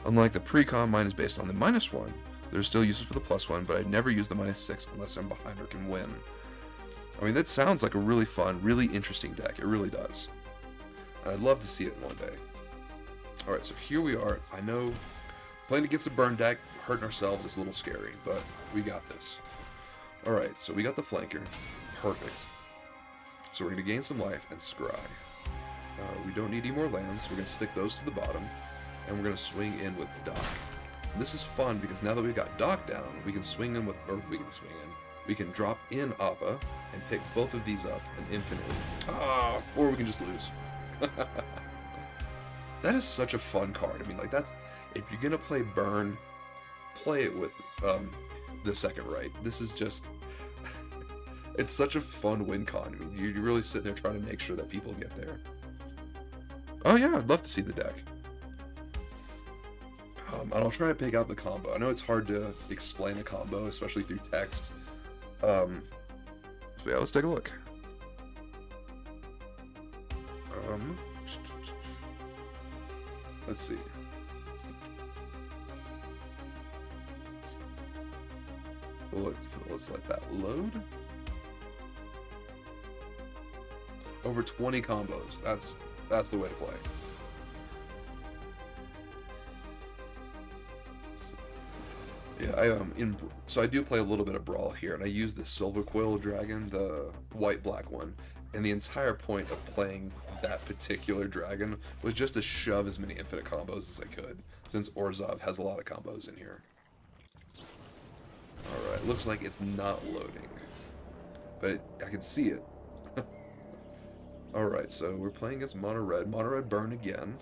unlike the pre-con, mine is based on the -1. There's still uses for the +1, but I never use the -6 unless I'm behind or can win. I mean, that sounds like a really fun, really interesting deck. It really does. And I'd love to see it one day. Alright, so here we are. I know playing against a burn deck, hurting ourselves is a little scary, but we got this. Alright, so we got the flanker. Perfect. So we're going to gain some life and scry. We don't need any more lands. We're going to stick those to the bottom, and we're going to swing in with Dock. And this is fun because now that we've got Dock down, we can swing in with, or we can drop in Appa and pick both of these up and infinitely. Or we can just lose. That is such a fun card. I mean, like, that's, if you're gonna play burn, play it with the second right. This is just, it's such a fun win con. I mean, you're really sitting there trying to make sure that people get there. Oh yeah, I'd love to see the deck. And I'll try to pick out the combo. I know it's hard to explain a combo, especially through text. So yeah, let's take a look. Let's see. Let's let that load. Over 20 combos. That's the way to play. Yeah, so I do play a little bit of Brawl here, and I use the Silver Quill Dragon, the white-black one, and the entire point of playing that particular dragon was just to shove as many infinite combos as I could, since Orzhov has a lot of combos in here. Alright, looks like it's not loading. But I can see it. Alright, so we're playing against Mono Red. Mono Red burn again.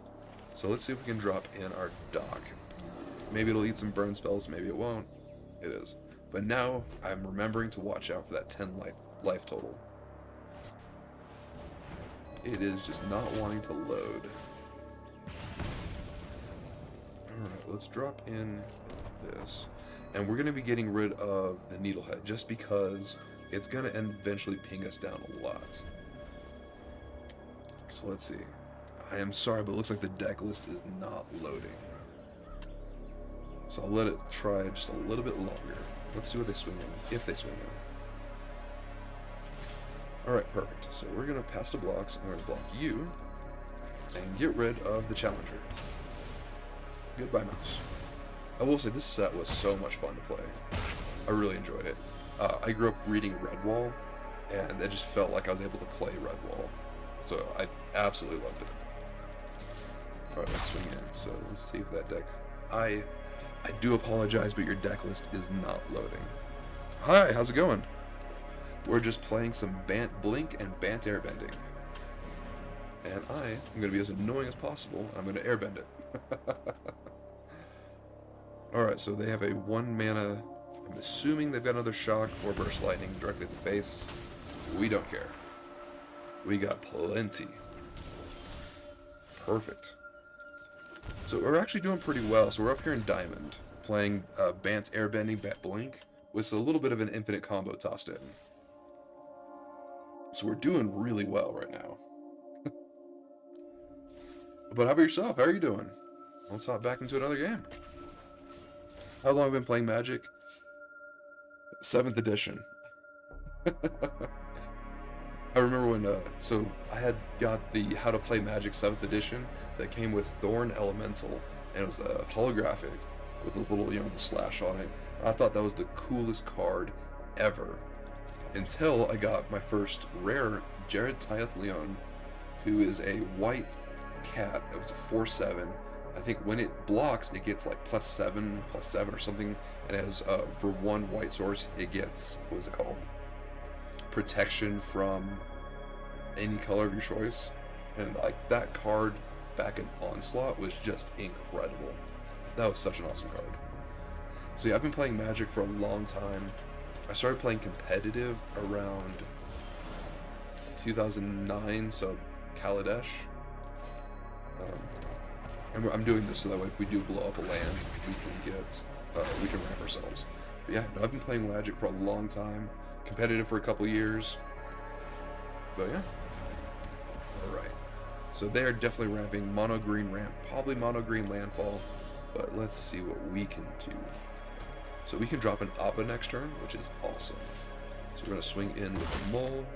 So let's see if we can drop in our dock. Maybe it'll eat some burn spells, maybe it won't. It is. But now I'm remembering to watch out for that 10 life total. It is just not wanting to load. Alright, let's drop in this. And we're going to be getting rid of the Needlehead just because it's going to eventually ping us down a lot. So let's see. I am sorry, but it looks like the deck list is not loading. So I'll let it try just a little bit longer. Let's see what they swing in, if they swing in. Alright, perfect. So we're going to pass the blocks, and we're going to block you, and get rid of the Challenger. Goodbye, mouse. I will say this set was so much fun to play. I really enjoyed it. I grew up reading Redwall, and it just felt like I was able to play Redwall. So I absolutely loved it. Alright, let's swing in. So let's see if that deck... I do apologize, but your deck list is not loading. Hi, how's it going? We're just playing some Bant Blink and Bant Airbending. And I am going to be as annoying as possible. I'm going to airbend it. Alright, so they have a 1 mana... I'm assuming they've got another Shock or Burst Lightning directly at the face. We don't care. We got plenty. Perfect. So we're actually doing pretty well. So we're up here in Diamond, playing Bant Airbending, Bant Blink, with a little bit of an infinite combo tossed in. So we're doing really well right now. But how about yourself? How are you doing? Let's hop back into another game. How long have I been playing Magic? 7th edition. I remember when, so I had got the How to Play Magic 7th edition that came with Thorn Elemental, and it was holographic with a little, the slash on it. And I thought that was the coolest card ever, until I got my first rare Jared Tyeth Leon, who is a white cat. It was a 4/7. I think when it blocks, it gets like +7 or something, and it has, for 1 white source, it gets, what is it called? Protection from any color of your choice. And like that card back in Onslaught was just incredible. That was such an awesome card. So yeah, I've been playing Magic for a long time. I started playing competitive around 2009, so Kaladesh. And I'm doing this so that way if we do blow up a land, we can ramp ourselves. But yeah, no, I've been playing Magic for a long time. Competitive for a couple years. But yeah. Alright. So they are definitely ramping. Mono green ramp. Probably mono green landfall. But let's see what we can do. So we can drop an Appa next turn, which is awesome. So we're going to swing in with a Mole.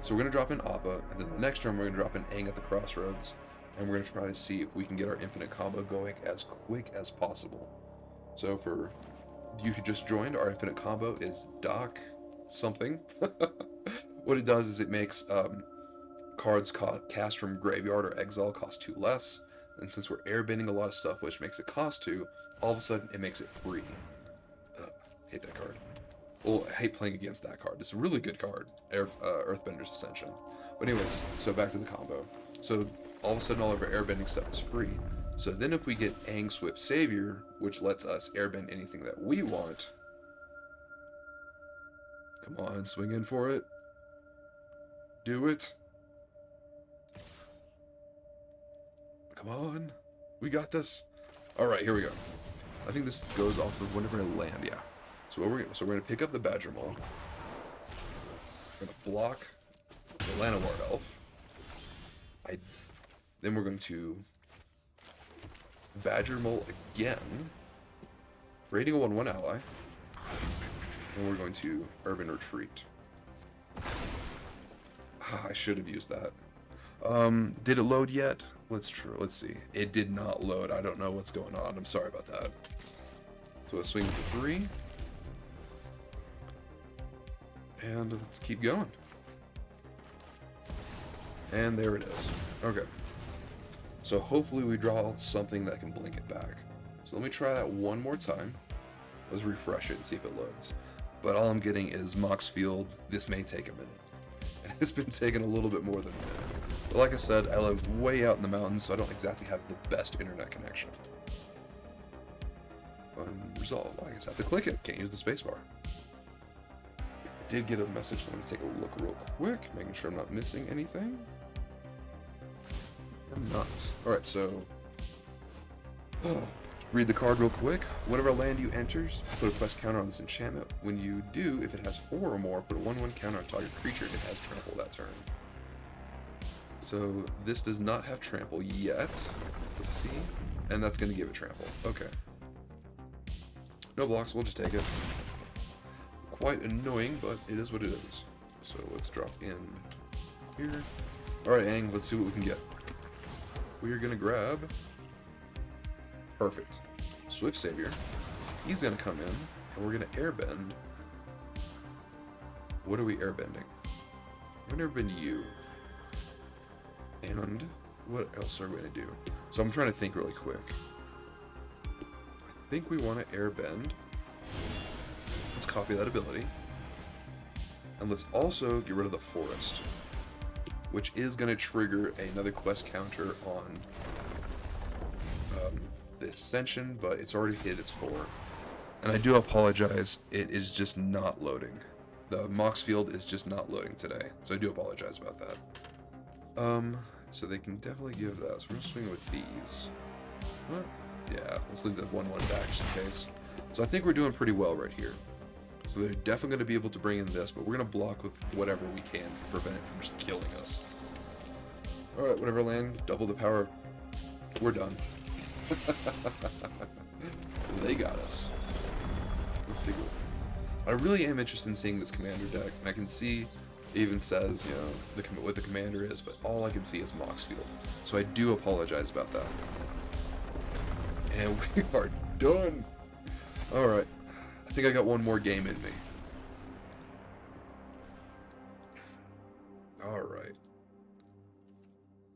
So we're going to drop in Appa, and then the next turn we're going to drop in Aang at the Crossroads. And we're going to try to see if we can get our infinite combo going as quick as possible. So for you who just joined, our infinite combo is Dock something. What it does is it makes cards cast from graveyard or exile cost 2 less. And since we're airbending a lot of stuff, which makes it cost 2, all of a sudden it makes it free. Hate that card. Well, I hate playing against that card. It's a really good card, Earthbender's Ascension. But anyways, so back to the combo. So all of a sudden all of our airbending stuff is free. So then if we get Aang Swift Savior, which lets us airbend anything that we want. Come on, swing in for it. Do it. Come on. We got this. Alright, here we go. I think this goes off of whenever I land, yeah. So we're gonna pick up the Badger Maul. We're gonna block the Llanowar Elf. Then we're going to Badger Mole again, raiding a 1/1 ally, and we're going to Urban Retreat. I should have used that. Did it load yet? Let's see. It did not load. I don't know what's going on. I'm sorry about that. So let's swing for 3. And let's keep going. And there it is. Okay. So hopefully we draw something that can blink it back. So let me try that one more time. Let's refresh it and see if it loads. But all I'm getting is Mox Field. This may take a minute. And it's been taking a little bit more than a minute. But like I said, I live way out in the mountains, so I don't exactly have the best internet connection. Resolve. I guess I have to click it. Can't use the spacebar. I did get a message. Let me take a look real quick, making sure I'm not missing anything. I'm not. Alright, so... read the card real quick. Whenever land you enters, put a quest counter on this enchantment. When you do, if it has 4 or more, put a 1/1 counter on target creature if it has trample that turn. So this does not have trample yet. Let's see. And that's going to give it trample. Okay. No blocks, we'll just take it. Quite annoying, but it is what it is. So let's drop in here. Alright, Aang, let's see what we can get. We are going to grab... Perfect. Swift Savior. He's going to come in, and we're going to airbend. What are we airbending? I've never been you. And what else are we going to do? So I'm trying to think really quick. I think we want to airbend. Let's copy that ability. And let's also get rid of the forest, which is going to trigger another quest counter on the Ascension, but it's already hit its 4. And I do apologize, it is just not loading. The Mox Field is just not loading today, so I do apologize about that. So they can definitely give that. So we're going to swing with these. What? Yeah, let's leave that 1/1 back just in case. So I think we're doing pretty well right here. So they're definitely going to be able to bring in this, but we're going to block with whatever we can to prevent it from just killing us. Alright, whatever land, double the power. We're done. They got us. Let's see. I really am interested in seeing this commander deck, and I can see it even says, you know, what the commander is, but all I can see is Mox Field. So I do apologize about that. And we are done. Alright. I think I got one more game in me. Alright.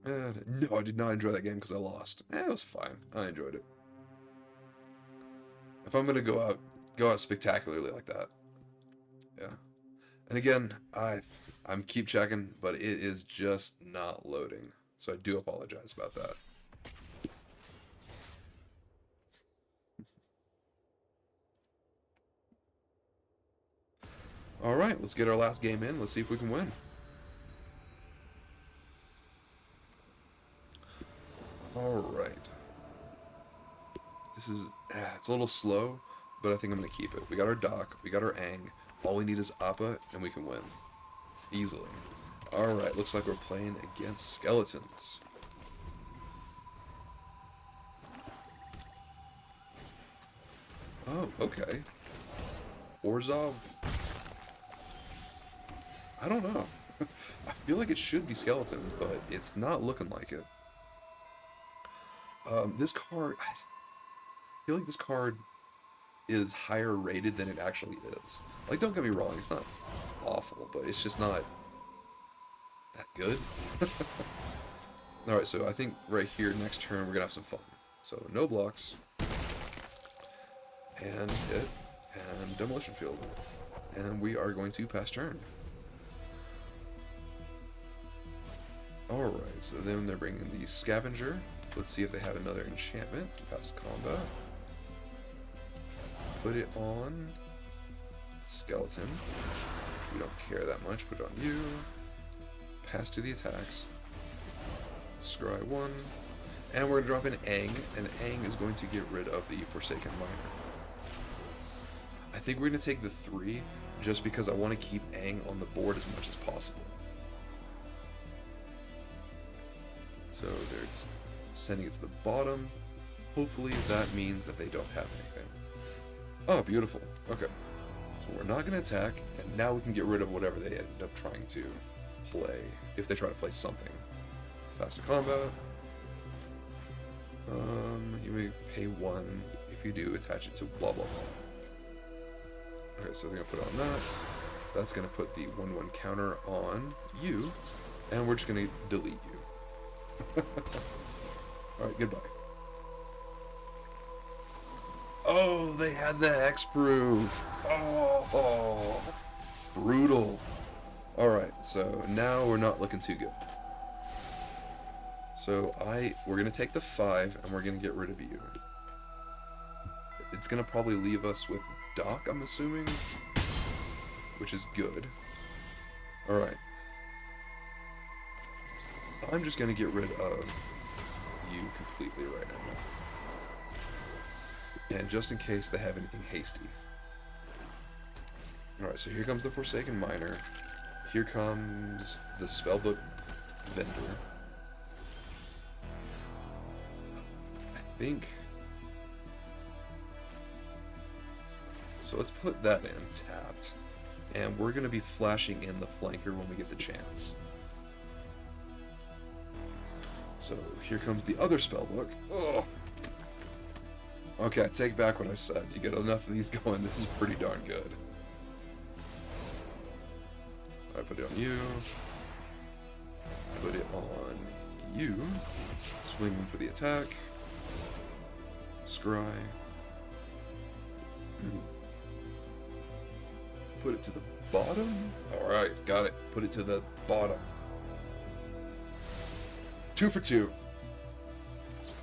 No, I did not enjoy that game because I lost. It was fine. I enjoyed it. If I'm gonna go out spectacularly like that. Yeah. And again, I'm keep checking, but it is just not loading. So I do apologize about that. Alright, let's get our last game in. Let's see if we can win. Alright. This is... it's a little slow, but I think I'm going to keep it. We got our Doc, we got our Aang. All we need is Appa, and we can win. Easily. Alright, looks like we're playing against skeletons. Oh, okay. Orzhov... I don't know. I feel like it should be skeletons, but it's not looking like it. This card... I feel like this card is higher rated than it actually is. Like, don't get me wrong, it's not awful, but it's just not that good. Alright, so I think right here, next turn, we're gonna have some fun. So, no blocks. And hit. And demolition field. And we are going to pass turn. Alright, so then they're bringing the Scavenger. Let's see if they have another enchantment. Pass combat. Put it on Skeleton. We don't care that much. Put it on you. Pass to the attacks. Scry 1. And we're going to drop in Aang, and Aang is going to get rid of the Forsaken Miner. I think we're going to take the 3, just because I want to keep Aang on the board as much as possible. So they're sending it to the bottom. Hopefully that means that they don't have anything. Oh, beautiful. Okay. So we're not going to attack, and now we can get rid of whatever they end up trying to play, if they try to play something. Faster combat. You may pay 1. If you do, attach it to blah blah blah. Okay, so they're going to put on that. That's going to put the 1/1 counter on you, and we're just going to delete you. Alright, goodbye. Oh, they had the hexproof. Oh, brutal. Alright, so now we're not looking too good. So we're gonna take the 5 and we're gonna get rid of you. It's gonna probably leave us with Doc, I'm assuming, which is good. Alright. I'm just gonna get rid of you completely right now. And just in case they have anything hasty. Alright, so here comes the Forsaken Miner. Here comes the Spellbook Vendor. I think... So let's put that in tapped. And we're going to be flashing in the Flanker when we get the chance. So here comes the other Spellbook. Oh. Okay, I take back what I said. You get enough of these going, this is pretty darn good. I put it on you. Put it on you. Swing for the attack. Scry. Put it to the bottom. Alright, got it. Put it to the bottom. 2 for 2.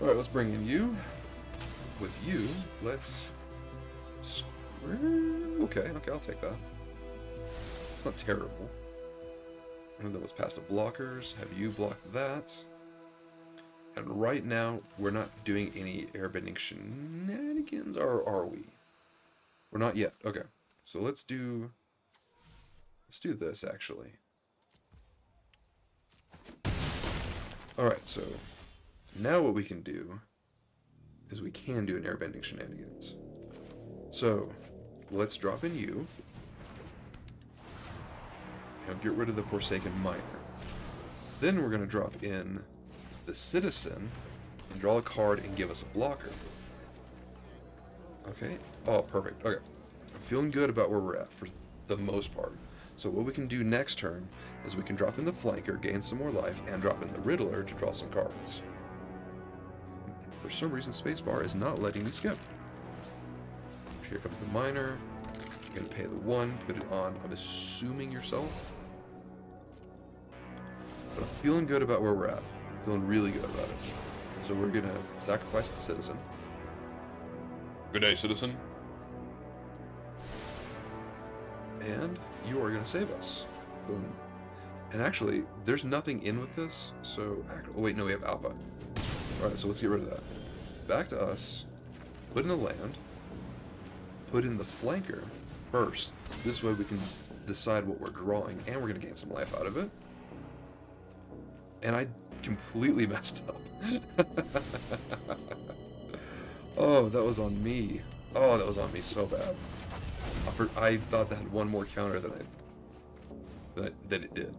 Alright, let's bring in you. With you, let's... Okay, I'll take that. It's not terrible. And that was past the blockers. Have you block that. And right now, we're not doing any airbending shenanigans, or are we? We're not yet. Okay. So let's do this, actually. Alright, so now what we can do is we can do an airbending shenanigans. So, let's drop in you. And get rid of the Forsaken Miner. Then we're going to drop in the Citizen and draw a card and give us a blocker. Okay. Oh, perfect. Okay. I'm feeling good about where we're at for the most part. So what we can do next turn is we can drop in the Flanker, gain some more life, and drop in the Riddler to draw some cards. For some reason, Spacebar is not letting me skip. Here comes the Miner. I'm going to pay the 1, put it on, I'm assuming yourself. But I'm feeling good about where we're at. I'm feeling really good about it. So we're going to sacrifice the Citizen. Good day, Citizen. And you are going to save us. Boom. And actually, there's nothing in with this, so... Oh, wait, no, we have Appa. Alright, so let's get rid of that. Back to us. Put in the land. Put in the Flanker first. This way we can decide what we're drawing, and we're going to gain some life out of it. And I completely messed up. Oh, that was on me. Oh, that was on me so bad. I thought that had one more counter than it did.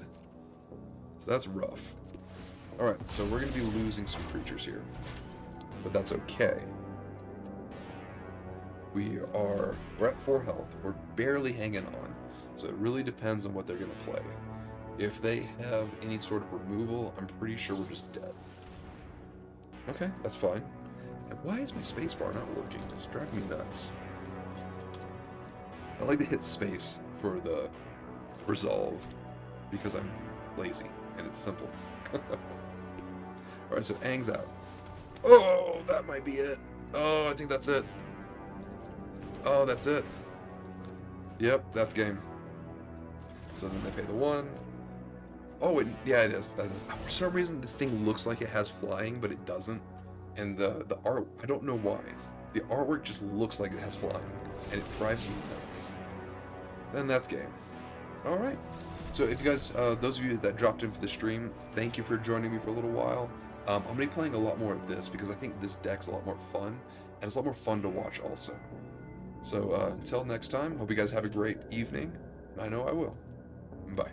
So that's rough. Alright, so we're going to be losing some creatures here. But that's okay. We're at 4 health. We're barely hanging on. So it really depends on what they're going to play. If they have any sort of removal, I'm pretty sure we're just dead. Okay, that's fine. And why is my spacebar not working? It's driving me nuts. I like to hit space for the resolve because I'm lazy and it's simple. Alright, so Aang's out. Oh, that might be it. Oh, I think that's it. Oh, that's it. Yep, that's game. So then they pay the 1. Oh, yeah, it is. That is. For some reason, this thing looks like it has flying, but it doesn't. And the art, I don't know why. The artwork just looks like it has flying, and it drives me nuts. Then that's game. All right. So if you guys, those of you that dropped in for the stream, thank you for joining me for a little while. I'm going to be playing a lot more of this because I think this deck's a lot more fun, and it's a lot more fun to watch also. So until next time, hope you guys have a great evening, and I know I will. Bye.